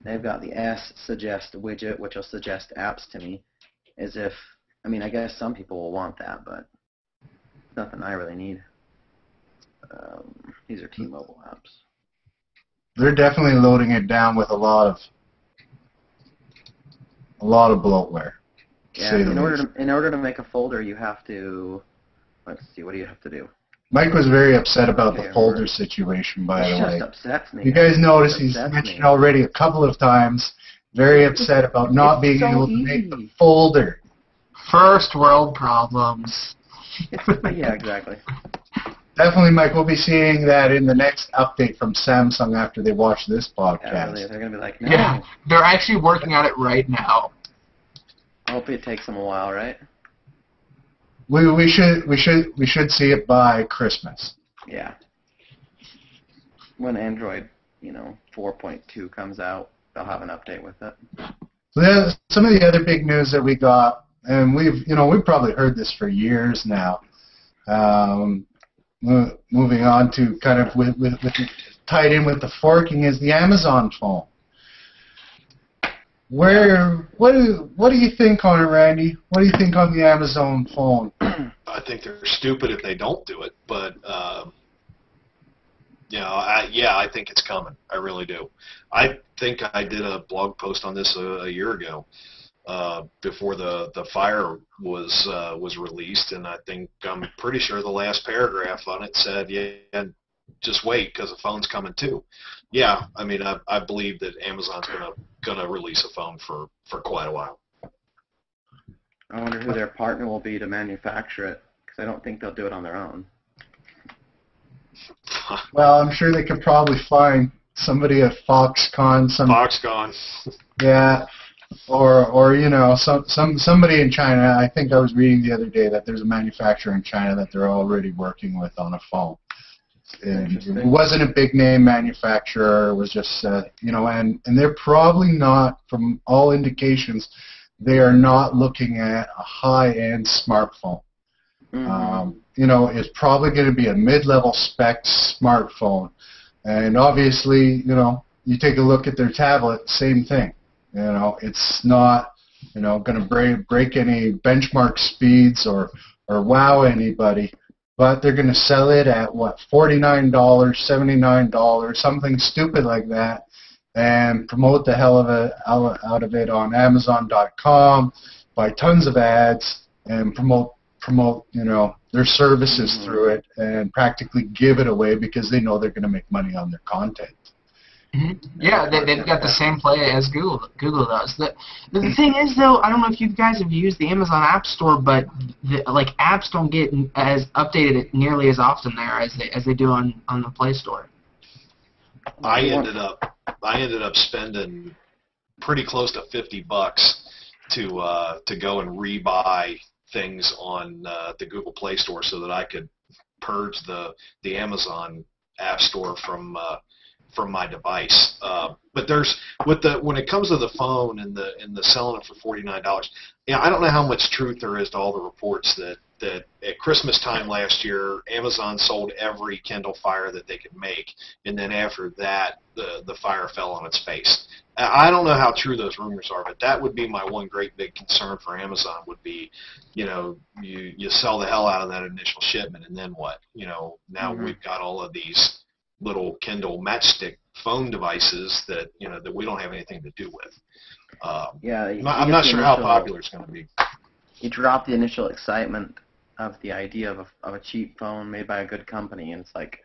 They've got the S-Suggest widget, which will suggest apps to me, as if, I guess some people will want that, but nothing I really need. These are T-Mobile apps. They're definitely loading it down with a lot of bloatware. Yeah, in order to make a folder, you have to, let's see, what do you have to do? Mike was very upset about the folder situation, by the way. It just upsets me. You guys notice he's mentioned already a couple of times, very upset about not being able to make the folder. First world problems. Yeah, exactly. Definitely, Mike, we'll be seeing that in the next update from Samsung after they watch this podcast. Yeah, really, they're going to be like, no. Yeah, they're actually working on it right now. I hope it takes them a while, right? We should see it by Christmas. Yeah. When Android, 4.2 comes out, they'll have an update with it. So there's some of the other big news that we got, and we've probably heard this for years now. Moving on to kind of with tied in with the forking is the Amazon phone. What do you think on it, Randy? What do you think on the Amazon phone? I think they're stupid if they don't do it, but I think it's coming. I really do. I think I did a blog post on this a year ago before the Fire was released, and I'm pretty sure the last paragraph on it said, "Yeah, just wait because the phone's coming too." Yeah, I believe that Amazon's gonna release a phone for quite a while. I wonder who their partner will be to manufacture it, because I don't think they'll do it on their own. Well, I'm sure they could probably find somebody at Foxconn. Foxconn. Yeah, or somebody in China. I think I was reading the other day that there's a manufacturer in China that they're already working with on a phone. It wasn't a big name manufacturer. It was just and they're probably not, from all indications, they are not looking at a high-end smartphone. Mm-hmm. It's probably going to be a mid-level spec smartphone, and obviously, you take a look at their tablet, same thing. It's not, going to break any benchmark speeds or wow anybody. But they're going to sell it at, $49, $79, something stupid like that, and promote the hell of it out of it on Amazon.com, buy tons of ads, and promote their services through it, and practically give it away because they know they're going to make money on their content. Mm-hmm. Yeah, they've got the same play as Google does. The thing is, though, I don't know if you guys have used the Amazon App Store, but apps don't get as updated nearly as often there as they do on the Play Store. I ended up spending pretty close to $50 to go and rebuy things on the Google Play Store so that I could purge the Amazon App Store from my device. But when it comes to the phone and the selling it for $49, I don't know how much truth there is to all the reports that at Christmas time last year, Amazon sold every Kindle Fire that they could make, and then after that, the Fire fell on its face. I don't know how true those rumors are, but that would be my one great big concern for Amazon would be, you sell the hell out of that initial shipment, and then what? Now we've got all of these little Kindle matchstick phone devices that that we don't have anything to do with. I'm not sure how popular it's going to be. You drop the initial excitement of the idea of a cheap phone made by a good company, and it's like,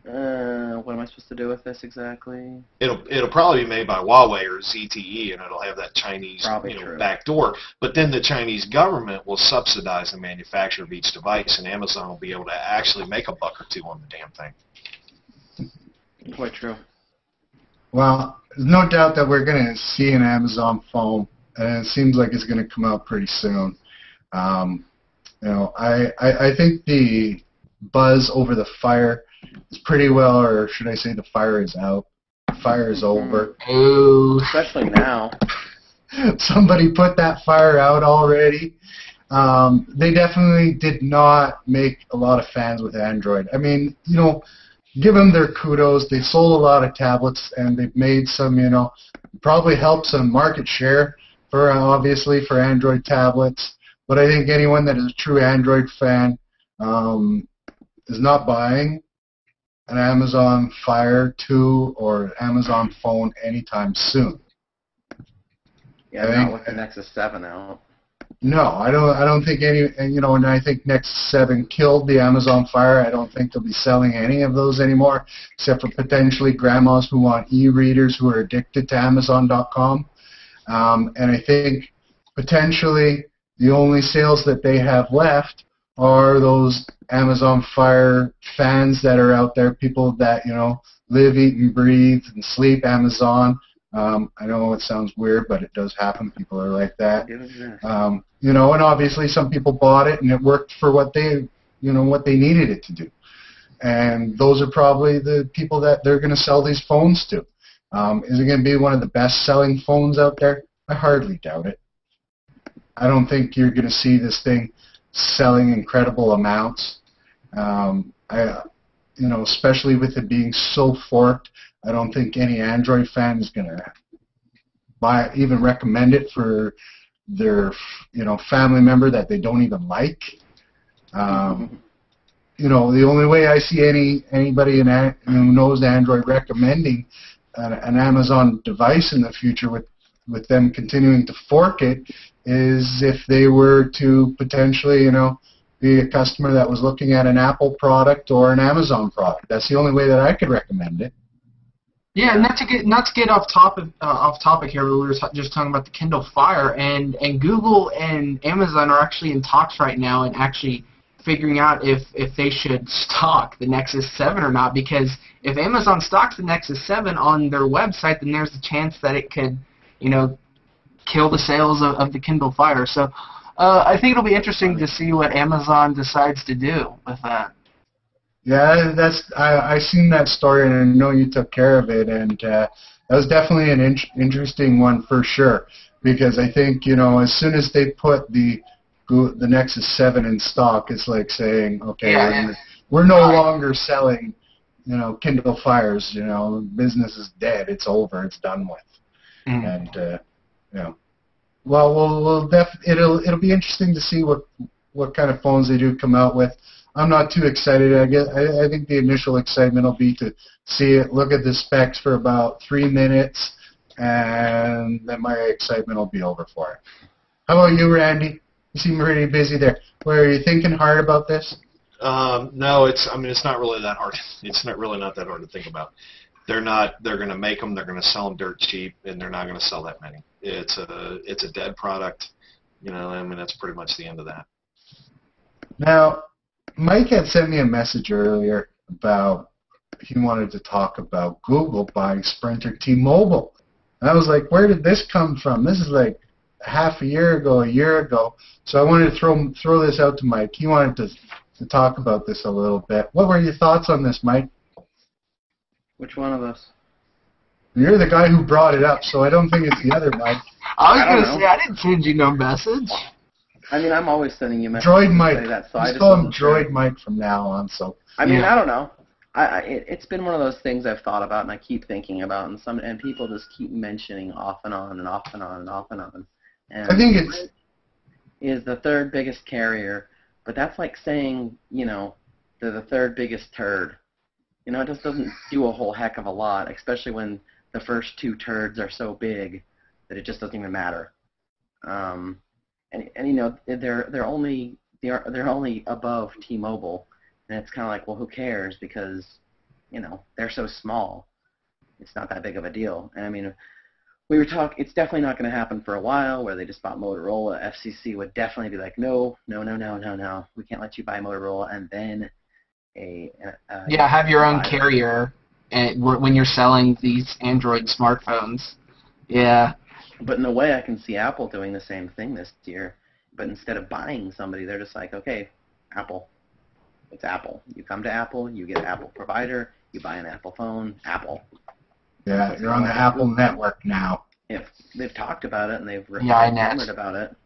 what am I supposed to do with this exactly? It'll probably be made by Huawei or ZTE, and it'll have that Chinese back door. But then the Chinese government will subsidize the manufacture of each device, and Amazon will be able to actually make $1 or $2 on the damn thing. Quite true. Well, there's no doubt that we're going to see an Amazon phone, and it seems like it's going to come out pretty soon. I think the buzz over the Fire is pretty well, or should I say the Fire is out. The Fire is over. Ooh. Especially now. Somebody put that Fire out already. They definitely did not make a lot of fans with Android. I mean, give them their kudos. They sold a lot of tablets, and they've made some, probably helped some market share obviously for Android tablets. But I think anyone that is a true Android fan is not buying an Amazon Fire 2 or Amazon phone anytime soon. Yeah, not with the Nexus 7 out. No, I don't think any, and I think Nexus 7 killed the Amazon Fire. I don't think they'll be selling any of those anymore, except for potentially grandmas who want e-readers who are addicted to Amazon.com. And I think potentially the only sales that they have left are those Amazon Fire fans that are out there, people that, live, eat, and breathe and sleep Amazon. I know it sounds weird, but it does happen. People are like that. And obviously some people bought it and it worked for what they needed it to do. And those are probably the people that they're going to sell these phones to. Is it going to be one of the best-selling phones out there? I hardly doubt it. I don't think you're going to see this thing selling incredible amounts. Especially with it being so forked, I don't think any Android fan is going to even recommend it for their, family member that they don't even like. The only way I see anybody who knows Android recommending an Amazon device in the future with them continuing to fork it is if they were to potentially, be a customer that was looking at an Apple product or an Amazon product. That's the only way that I could recommend it. Yeah, and not to get off topic here. We were just talking about the Kindle Fire, and Google and Amazon are actually in talks right now and actually figuring out if they should stock the Nexus 7 or not, because if Amazon stocks the Nexus 7 on their website, then there's a chance that it could, kill the sales of the Kindle Fire. So I think it'll be interesting to see what Amazon decides to do with that. Yeah, I seen that story, and I know you took care of it, and that was definitely an interesting one for sure, because I think, as soon as they put the Nexus 7 in stock, it's like saying, okay, we're no longer selling, Kindle Fires, business is dead, it's over, it's done with. And, well, it'll be interesting to see what kind of phones they do come out with. I'm not too excited. I think the initial excitement will be to see it, look at the specs for about 3 minutes, and then my excitement will be over for it. How about you, Randy? You seem pretty busy there. Are you thinking hard about this? No, it's not really that hard. It's really not that hard to think about. They're going to make them. They're going to sell them dirt cheap, and they're not going to sell that many. It's a dead product. That's pretty much the end of that. Now, Mike had sent me a message earlier about, he wanted to talk about Google buying Sprint or T-Mobile. And I was like, where did this come from? This is like half a year ago. So I wanted to throw this out to Mike. He wanted to talk about this a little bit. What were your thoughts on this, Mike? Which one of us? You're the guy who brought it up, so I don't think it's the other Mike. I was going to say, I didn't send you no message. I mean, I'm always sending you messages. Droid Mike. Say that, so Just call him Droid Mike from now on. So. I mean, I don't know. It's been one of those things I've thought about and I keep thinking about, and people just keep mentioning off and on and off and on and off and on. And I think it's is the third biggest carrier, but that's like saying, you know, they're the third biggest turd. You know, it just doesn't do a whole heck of a lot, especially when the first two turds are so big that it just doesn't even matter. And you know, they're only above T-Mobile, and it's kind of like, well, who cares, because, you know, they're so small. It's not that big of a deal. And I mean, we were talking, it's definitely not going to happen for a while where they just bought Motorola. FCC would definitely be like, no, we can't let you buy Motorola, and then have your own carrier when you're selling these Android smartphones. Yeah. But in a way, I can see Apple doing the same thing this year. But instead of buying somebody, they're just like, okay, Apple. It's Apple. You come to Apple, you get an Apple provider, you buy an Apple phone, Apple. Yeah, you're on the Apple network now. If they've talked about it and they've rumored about it.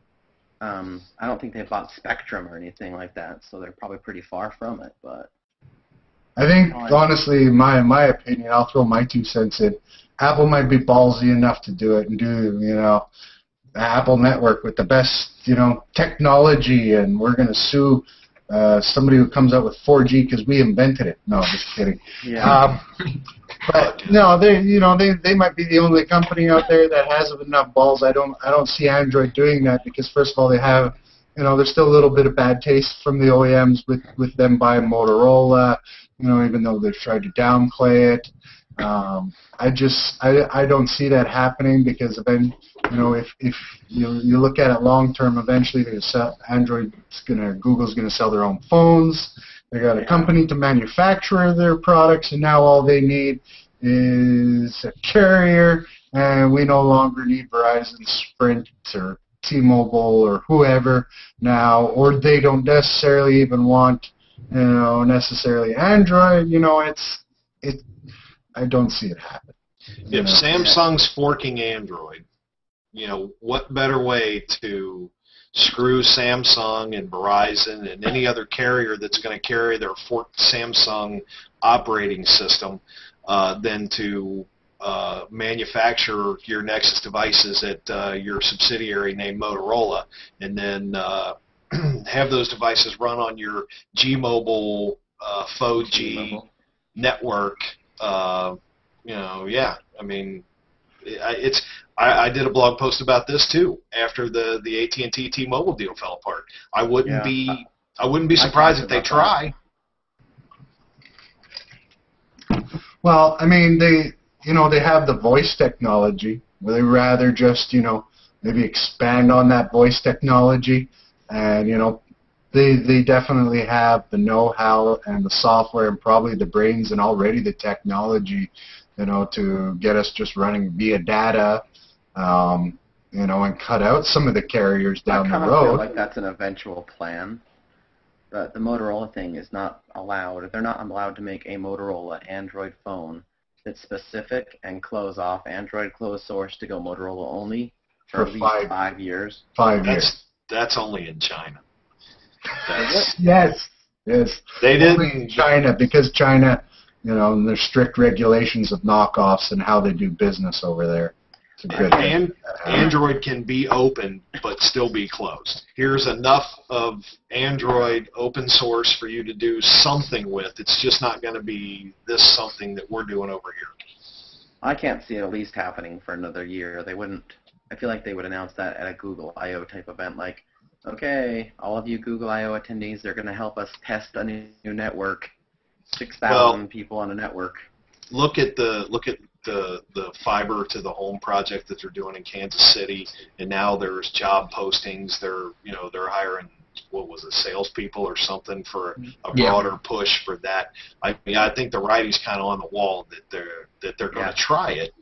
I don't think they've bought Spectrum or anything like that, so they're probably pretty far from it. But I think, honestly, my opinion, I'll throw my 2 cents in. Apple might be ballsy enough to do it and do, you know, the Apple network with the best, you know, technology, and we're going to sue somebody who comes out with 4G because we invented it. No, just kidding. Yeah. But no, they might be the only company out there that has enough balls. I don't see Android doing that because, first of all, they have, you know, there's still a little bit of bad taste from the OEMs with them buying Motorola, you know, even though they've tried to downplay it. I don't see that happening because then, you know, if you look at it long term, eventually Google's gonna sell their own phones. They got a company to manufacture their products, and now all they need is a carrier, and we no longer need Verizon, Sprint, or T-Mobile, or whoever now, or they don't necessarily even want, you know, necessarily Android. You know, I don't see it happen. If Samsung's forking Android, you know, what better way to screw Samsung and Verizon and any other carrier that's going to carry their forked Samsung operating system than to manufacture your Nexus devices at your subsidiary named Motorola, and then have those devices run on your G-Mobile 4G network. You know, yeah. I mean, I did a blog post about this too after the AT&T T-Mobile deal fell apart. I wouldn't be surprised if they try. Well, I mean, they have the voice technology. Would they rather just, you know, maybe expand on that voice technology? And, you know, they definitely have the know-how and the software and probably the brains and already the technology, you know, to get us just running via data, you know, and cut out some of the carriers down the road. I kind of feel like that's an eventual plan. But the Motorola thing is not allowed. They're not allowed to make a Motorola Android phone that's specific and close off Android closed source to go Motorola only for at least 5 years. 5 years. That's only in China. Yes. They didn't. Only in China, because China, you know, and there's strict regulations of knockoffs and how they do business over there. It's a good thing. Android can be open but still be closed. Here's enough of Android open source for you to do something with. It's just not going to be this something that we're doing over here. I can't see it at least happening for another year. They wouldn't. I feel like they would announce that at a Google I/O type event, like, okay, all of you Google I/O attendees, they're going to help us test a new network. 6,000 people on a network. Look at the fiber to the home project that they're doing in Kansas City, and now there's job postings. They're hiring what was it, salespeople or something for a Yeah. broader push for that. I mean, I think the writing's kind of on the wall that they're going to try it.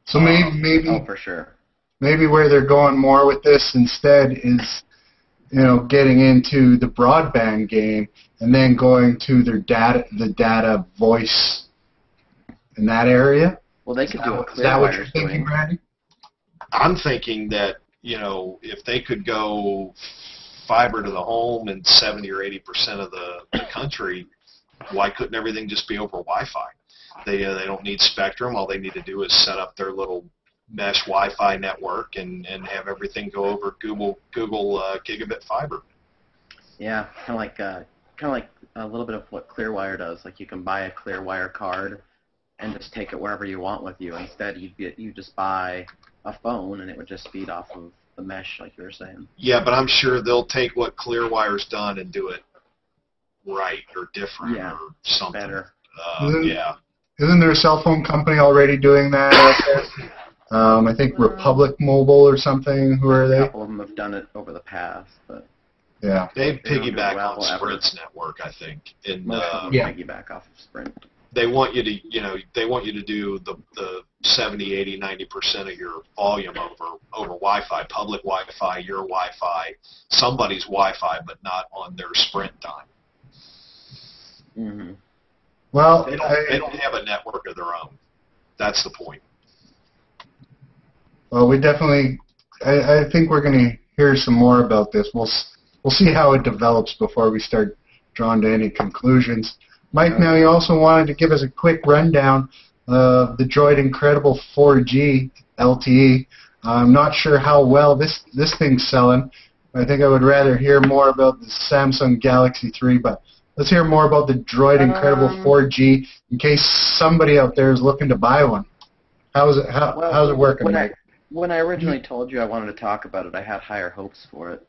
So maybe Oh, for sure. maybe where they're going more with this instead is, getting into the broadband game and then going to the data voice in that area. Well, they could do what Is that what you're Clearwire's thinking, doing. Randy? I'm thinking that, if they could go fiber to the home in 70 or 80% of the country, why couldn't everything just be over Wi-Fi? They don't need spectrum. All they need to do is set up their little mesh Wi-Fi network and have everything go over Google gigabit fiber. Yeah, kind of like a little bit of what Clearwire does. Like you can buy a Clearwire card and just take it wherever you want with you. Instead, you just buy a phone and it would just feed off of the mesh, like you were saying. Yeah, but I'm sure they'll take what Clearwire's done and do it right or different or something. Better. Yeah. Isn't there a cell phone company already doing that out there? I think Republic Mobile or something. Who are A they? couple of them have done it over the past, but Yeah. They They don't do piggyback well on Sprint's network, I think. And most of them Yeah. piggyback off of Sprint. they want you to, they want you to do the 70, 80, 90% of your volume over Wi-Fi, public Wi-Fi, your Wi-Fi, somebody's Wi-Fi, but not on their Sprint dime. Mm-hmm. Well, They don't have a network of their own. That's the point. Well, we definitely. I think we're going to hear some more about this. We'll see how it develops before we start drawing to any conclusions. Mike, now you also wanted to give us a quick rundown of the Droid Incredible 4G LTE. I'm not sure how well this thing's selling. I think I would rather hear more about the Samsung Galaxy 3, but let's hear more about the Droid Incredible 4G in case somebody out there is looking to buy one. How's it working, Mike? When I originally told you I wanted to talk about it, I had higher hopes for it.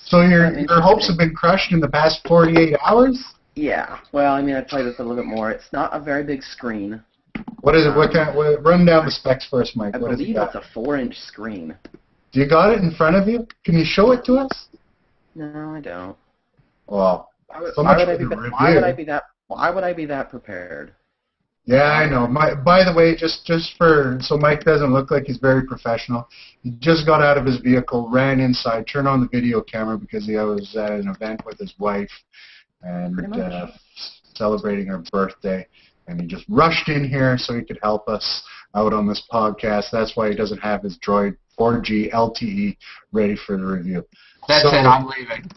So your hopes have been crushed in the past 48 hours? Yeah. Well, I mean, I played with it a little bit more. It's not a very big screen. What is it? Run down the specs for us, Mike. I What has it believe got? it's a 4-inch screen. Do you got it in front of you? Can you show it to us? No, I don't. Well, so Why much would I for be the that? review. Why would I be that prepared? Yeah, I know. By the way, just so Mike doesn't look like he's very professional, he just got out of his vehicle, ran inside, turned on the video camera because he was at an event with his wife and celebrating her birthday, and he just rushed in here so he could help us out on this podcast. That's why he doesn't have his Droid 4G LTE ready for the review. That's it. I'm leaving.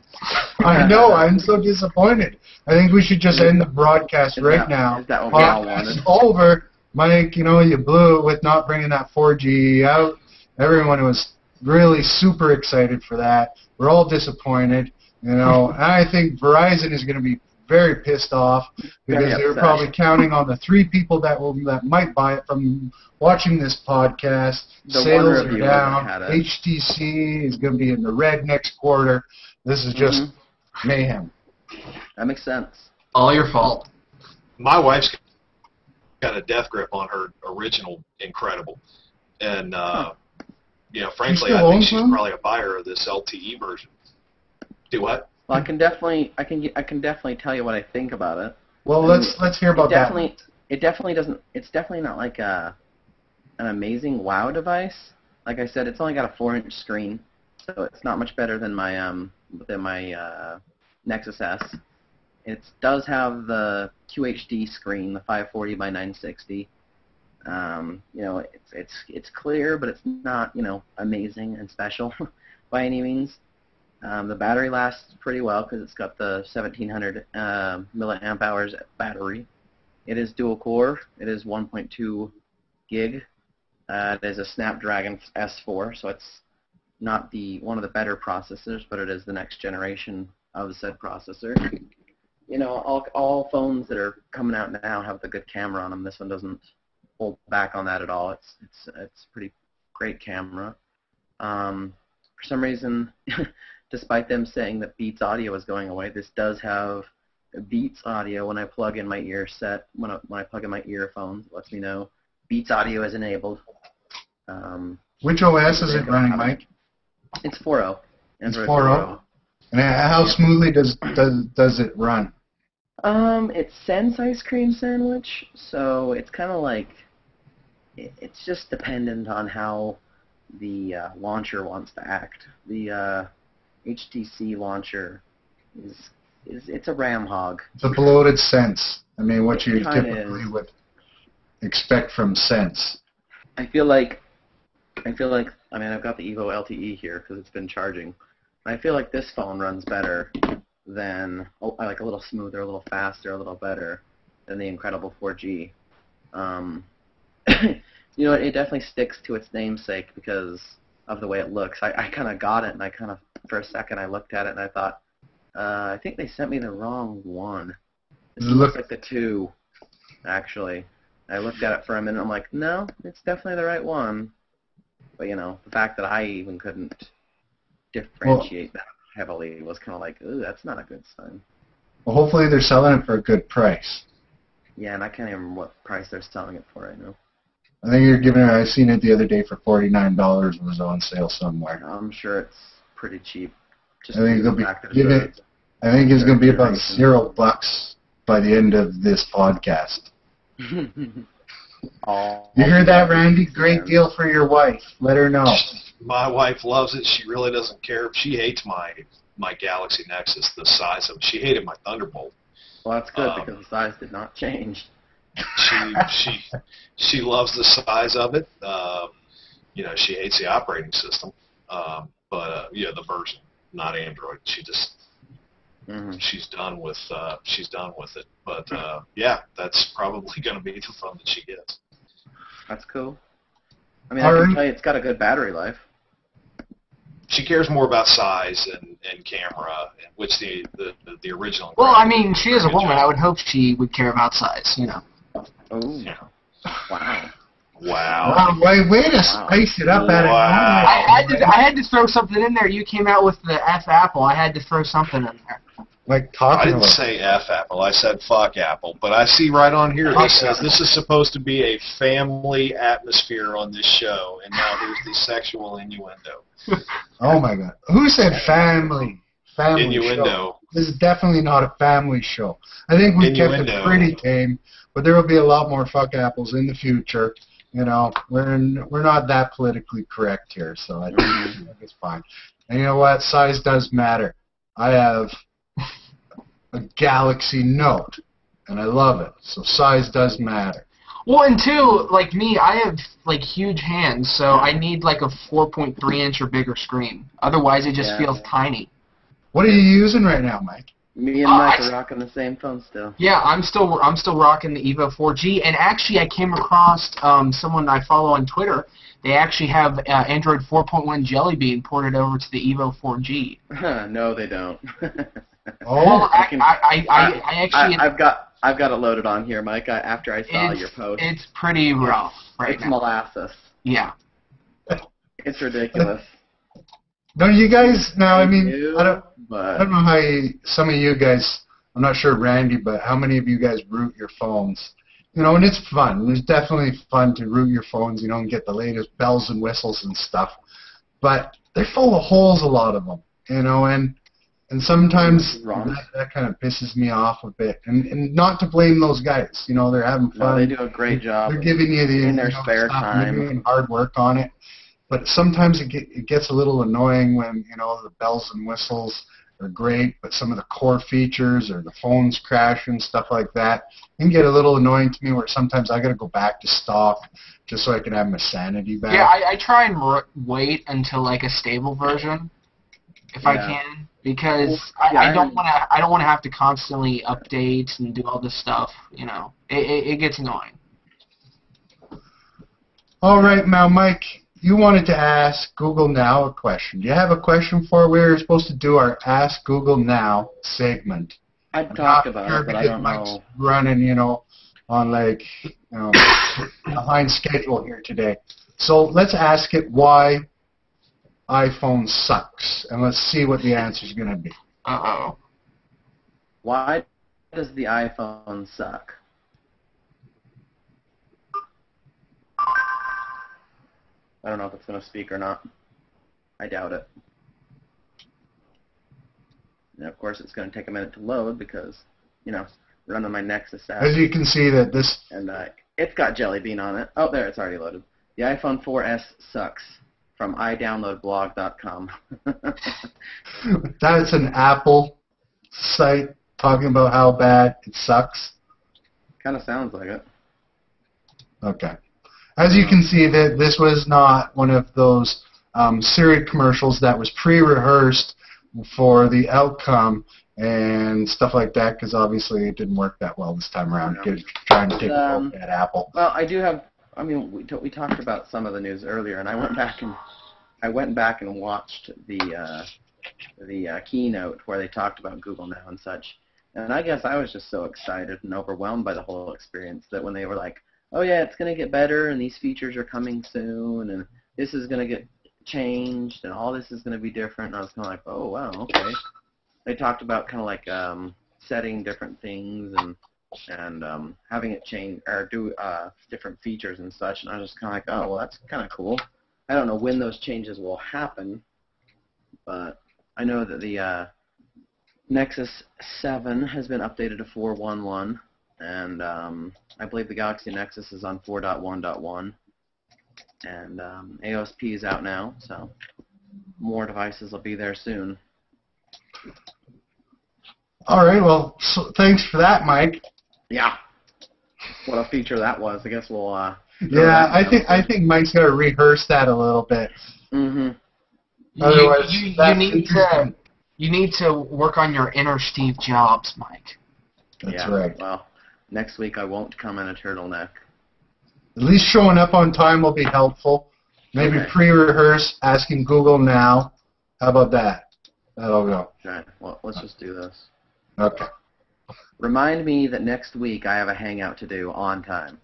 I know. I'm so disappointed. I think we should just end the broadcast right now. Is that what we all Podcast wanted? is over. Mike, you blew it with not bringing that 4G out. Everyone was really super excited for that. We're all disappointed. And I think Verizon is going to be very pissed off because they were probably counting on the 3 people that might buy it from watching this podcast. Sales are down. HTC is going to be in the red next quarter. This is just mayhem. That makes sense. All your fault. My wife's got a death grip on her original Incredible, and frankly, I think she's probably a buyer of this LTE version. Do what? Well, I can definitely tell you what I think about it. Well, let's hear about that. It definitely doesn't. It's definitely not like an amazing wow device. Like I said, it's only got a 4-inch screen, so it's not much better than my Nexus S. It does have the QHD screen, the 540 by 960. It's clear, but it's not amazing and special by any means. The battery lasts pretty well because it's got the 1700 milliamp hours battery. It is dual core. It is 1.2 gig. It is a Snapdragon S4, so it's not one of the better processors, but it is the next generation of the said processor. All phones that are coming out now have the good camera on them. This one doesn't hold back on that at all. It's pretty great camera. For some reason, despite them saying that Beats Audio is going away, this does have Beats Audio when I plug in my earset. When I plug in my earphones, it lets me know Beats Audio is enabled. Which OS is it running, Mike? It's 4.0. Android 4.0. And how smoothly does it run? It sends ice cream sandwich, so it's kind of like it's just dependent on how the launcher wants to act. The HTC launcher is it's a RAM hog. It's a bloated Sense. I mean, what you Kinda typically is. would expect from Sense. I feel like I mean I've got the Evo LTE here because it's been charging. I feel like this phone runs better than like a little smoother, a little faster, a little better than the Incredible 4G. You know, it definitely sticks to its namesake because of the way it looks. I kind of got it, and I kind of, for a second, I looked at it, and I thought, I think they sent me the wrong one. This looks like the 2, actually. I looked at it for a minute, and I'm like, no, it's definitely the right one. But, you know, the fact that I even couldn't differentiate that heavily was kind of like, ooh, that's not a good sign. Well, hopefully they're selling it for a good price. Yeah, and I can't even remember what price they're selling it for right now. I think you're giving it, I seen it the other day for $49. It was on sale somewhere. I'm sure it's pretty cheap. Just I think due to it'll the be fact that I think it's going to be about iteration. $0 by the end of this podcast. All You heard that, Randy? Great deal for your wife. Let her know. My wife loves it. She really doesn't care. She hates my Galaxy Nexus, the size of it. She hated my Thunderbolt. Well, that's good because the size did not change. She loves the size of it. You know, she hates the operating system. But yeah, the version, not Android. She just she's done with it. But yeah, that's probably going to be the phone that she gets. That's cool. I mean, I can tell you it's got a good battery life. She cares more about size and camera, which the original. Well, I mean, she is a woman. I would hope she would care about size, you know. Oh, yeah. Wow. Wow. Way to spice it up out of I had to throw something in there. You came out with the F Apple. I had to throw something in there. Like I talking didn't about. say F Apple. I said fuck Apple. But I see right on here this says this is supposed to be a family atmosphere on this show, and now there's the sexual innuendo. Oh my God! Who said family? Family Innuendo. show. This is definitely not a family show. I think we kept it pretty tame, but there will be a lot more fuck apples in the future. You know, we're not that politically correct here, so I think it's fine. And you know what? Size does matter. I have a Galaxy Note, and I love it, so size does matter. Well, and two, like me, I have like huge hands, so I need like a 4.3-inch or bigger screen. Otherwise, it just feels tiny. What are you using right now, Mike? Me and Mike are rocking the same phone still. Yeah, I'm still rocking the Evo 4G, and actually I came across someone I follow on Twitter. They actually have Android 4.1 Jelly Bean ported over to the Evo 4G. No, they don't. Well, I actually I've got it loaded on here, Mike. After I saw your post, it's pretty rough right it's now. molasses. Yeah. It's ridiculous. Don't you guys now? I mean, I But don't know how some of you guys. I'm not sure, Randy, but how many of you guys root your phones? You know, and it's fun. It's definitely fun to root your phones, you know, and get the latest bells and whistles and stuff. But they're full of holes, a lot of them, you know, and sometimes that kind of pisses me off a bit. And not to blame those guys, you know, they're having fun. No, they do a great job. They're giving you the in their spare time. They're doing hard work on it. But sometimes it gets a little annoying when, you know, the bells and whistles are great, but some of the core features or the phones crash and stuff like that can get a little annoying to me where sometimes I got to go back to stock just so I can have my sanity back. Yeah, I try and wait until like a stable version if I can, because I don't want to have to constantly update and do all this stuff, you know. It gets annoying. All right, now Mike, you wanted to ask Google Now a question. Do you have a question for? We were supposed to do our Ask Google Now segment. I've talked about it, but I don't know. Running, you know, on like, you know, behind schedule here today. So let's ask it why iPhone sucks, and let's see what the answer is going to be. Uh-oh. Why does the iPhone suck? I don't know if it's going to speak or not. I doubt it. And of course, it's going to take a minute to load because, you know, running my Nexus app. As you can see that this... And it's got Jelly Bean on it. Oh, there, it's already loaded. The iPhone 4S sucks from idownloadblog.com. That's an Apple site talking about how bad it sucks. Kind of sounds like it. Okay. As you can see, that this was not one of those Siri commercials that was pre-rehearsed for the outcome and stuff like that, because obviously it didn't work that well this time around, trying to take a look at Apple. Well, I do have, I mean, we talked about some of the news earlier, and I went back and watched the keynote where they talked about Google Now and such. And I guess I was just so excited and overwhelmed by the whole experience that when they were like, oh yeah, it's going to get better and these features are coming soon and this is going to get changed and all this is going to be different, and I was kind of like, oh wow, okay. They talked about kind of like setting different things and having it change or do different features and such, and I was just kind of like, oh well, that's kind of cool. I don't know when those changes will happen, but I know that the Nexus 7 has been updated to 4.1.1, and I believe the Galaxy Nexus is on 4.1.1, and AOSP is out now, so more devices will be there soon. All right, well, so thanks for that, Mike. Yeah. What a feature that was. I guess we'll... yeah, I think Mike's got to rehearse that a little bit. Mm-hmm. Otherwise, you need to work on your inner Steve Jobs, Mike. That's right. Well, next week I won't come in a turtleneck. At least showing up on time will be helpful. Maybe pre-rehearse, asking Google Now. How about that? That'll go. Right. Well, let's just do this. Okay. Remind me that next week I have a hangout to do on time.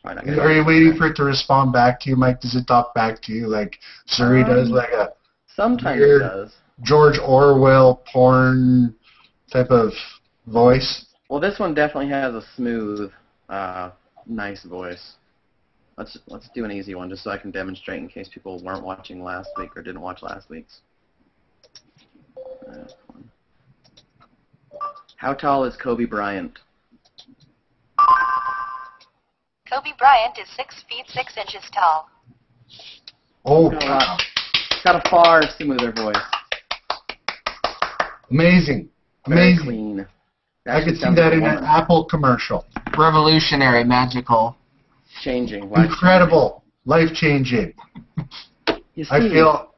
Right, are you waiting for it to respond back to you, Mike? Does it talk back to you like Siri does, like a sometimes it does. George Orwell porn type of voice? Well, this one definitely has a smooth, nice voice. Let's do an easy one just so I can demonstrate in case people weren't watching last week or didn't watch last week's. How tall is Kobe Bryant? Kobe Bryant is 6 feet 6 inches tall. Oh, got a far smoother voice. Amazing. Very Amazing. clean. I could see that in an Apple commercial. Revolutionary, magical. Changing. Incredible. Life-changing. You see, I feel...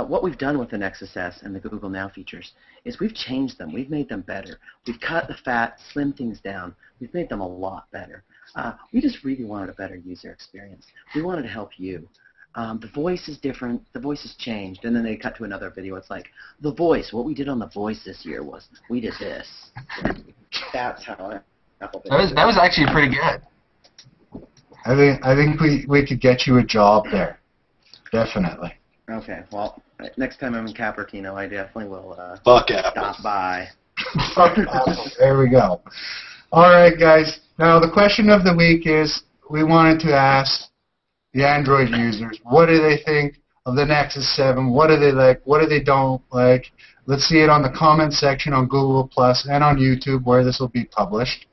what we've done with the Nexus S and the Google Now features is we've changed them. We've made them better. We've cut the fat, slimmed things down. We've made them a lot better. We just really wanted a better user experience. We wanted to help you. The voice is different. The voice has changed. And then they cut to another video. It's like, the voice. What we did on the voice this year was we did this. That's how Apple did that was actually pretty good. I think we could get you a job there. Definitely. Okay, well, next time I'm in Cupertino, I definitely will Fuck Apple. stop by. Fuck Apple. There we go. All right, guys. Now, the question of the week is, we wanted to ask the Android users, what do they think of the Nexus 7? What do they like? What do they don't like? Let's see it on the comment section on Google Plus and on YouTube, where this will be published.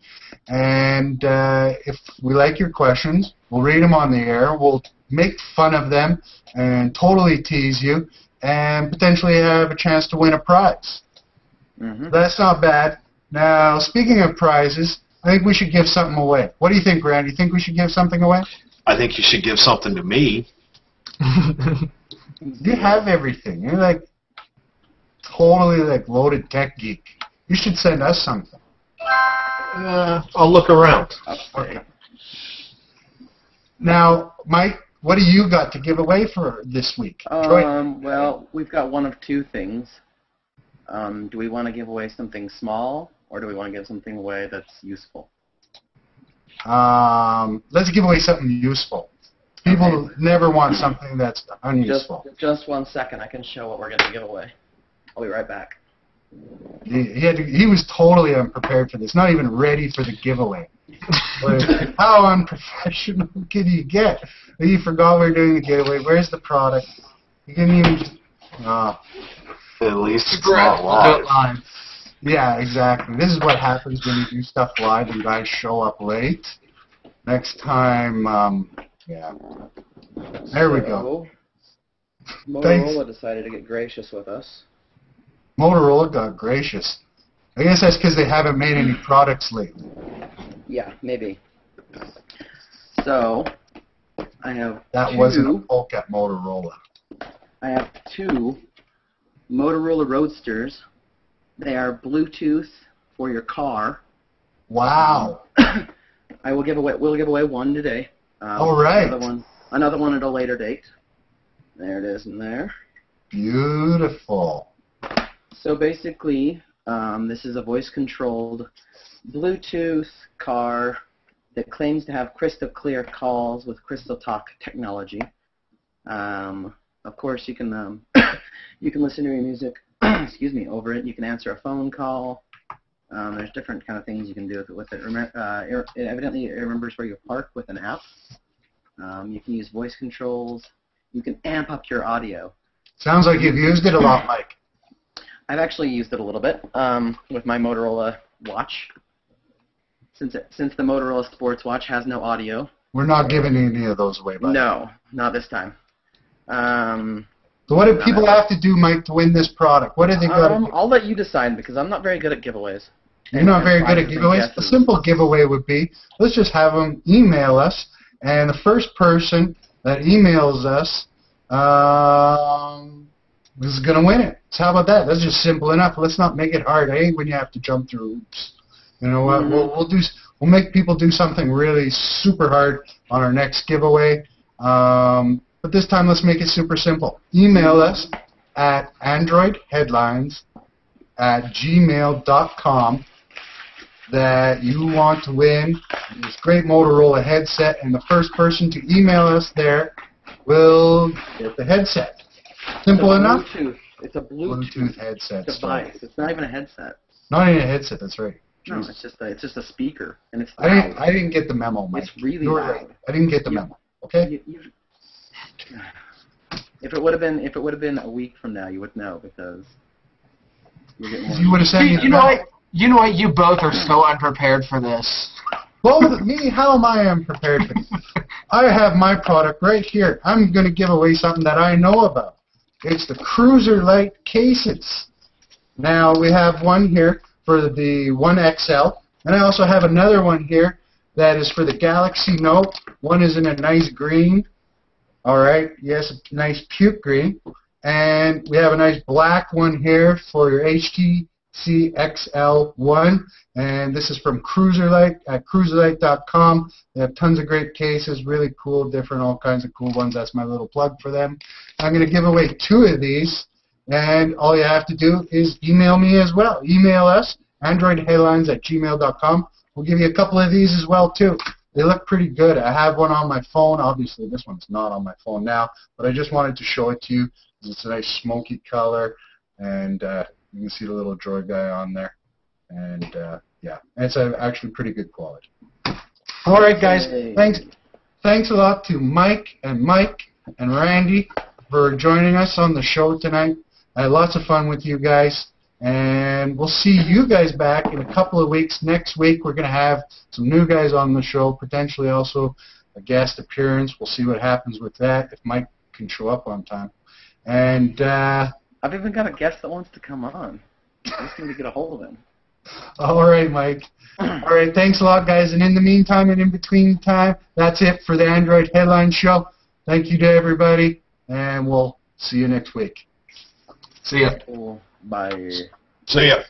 And if we like your questions, we'll read them on the air. We'll make fun of them and totally tease you and potentially have a chance to win a prize. Mm-hmm. That's not bad. Now, speaking of prizes, I think we should give something away. What do you think, Rand? You think we should give something away? I think you should give something to me. You have everything. You're like totally like loaded tech geek. You should send us something. I'll look around. Okay. Now, Mike, what do you got to give away for this week? Well, we've got one of two things. Do we want to give away something small, or do we want to give something away that's useful? Let's give away something useful. People never want something that's unuseful. Just 1 second. I can show what we're going to give away. I'll be right back. He was totally unprepared for this, not even ready for the giveaway. Like, how unprofessional can you get? You forgot we were doing the giveaway. Where's the product? You can even. At least it's not live. Yeah, exactly. This is what happens when you do stuff live and guys show up late. Next time, yeah. There we go. Motorola decided to get gracious with us. Motorola got gracious. I guess that's because they haven't made any products lately. Yeah, maybe. So, I have That wasn't a poke at Motorola. I have 2 Motorola Roadsters. They are Bluetooth for your car. Wow. We'll give away one today. All right. Another one at a later date. There it is in there. Beautiful. So basically, this is a voice-controlled Bluetooth car that claims to have crystal clear calls with Crystal Talk technology. Of course, you can you can listen to your music, excuse me, over it. You can answer a phone call. There's different kind of things you can do with it. Evidently, it remembers where you park with an app. You can use voice controls. You can amp up your audio. Sounds like you've used it a lot, Mike. I've actually used it a little bit with my Motorola watch. Since the Motorola Sports Watch has no audio. We're not giving any of those away, buddy. No, not this time. So what do people have to do, Mike, to win this product? What do they got to do? I'll let you decide because I'm not very good at giveaways. You're not very good at giveaways? A simple giveaway would be, let's just have them email us, and the first person that emails us is going to win it. So how about that? That's just simple enough. Let's not make it hard, eh, when you have to jump through hoops. You know what? We'll make people do something really super hard on our next giveaway. But this time, let's make it super simple. Email us at androidheadlines@gmail.com that you want to win this great Motorola headset, and the first person to email us there will get the headset. Simple enough? It's a Bluetooth headset device. It's not even a headset. Not even a headset. That's right. No, it's just a speaker, and it's I loud. didn't get the memo, Mike. It's really You're loud. right. I didn't get the memo. Okay. If it would have been a week from now, you would know because you would have said. You know what? You know what? You both are so unprepared for this. Both me? How am I unprepared for this? I have my product right here. I'm going to give away something that I know about. It's the Cruiser Light cases. Now we have one here for the One XL, and I also have another one here that is for the Galaxy Note. One is in a nice green. All right, yes, a nice puke green. And we have a nice black one here for your HTC XL1. And this is from Cruiser Light at cruiserlight.com. They have tons of great cases, really cool, different, all kinds of cool ones. That's my little plug for them. I'm going to give away 2 of these. And all you have to do is email me as well. Email us, androidheadlines@gmail.com. We'll give you a couple of these as well, too. They look pretty good. I have one on my phone. Obviously, this one's not on my phone now, but I just wanted to show it to you. It's a nice smoky color, and you can see the little droid guy on there. And, yeah, it's actually pretty good quality. All right, guys. Thanks a lot to Mike and Randy for joining us on the show tonight. I had lots of fun with you guys, and we'll see you guys back in a couple of weeks. Next week, we're going to have some new guys on the show, potentially also a guest appearance. We'll see what happens with that, if Mike can show up on time. And I've even got a guest that wants to come on. I just need to get a hold of him. All right, Mike. All right, thanks a lot, guys. And in the meantime and in between time, that's it for the Android Headline Show. Thank you to everybody, and we'll see you next week. See ya. Bye. See ya.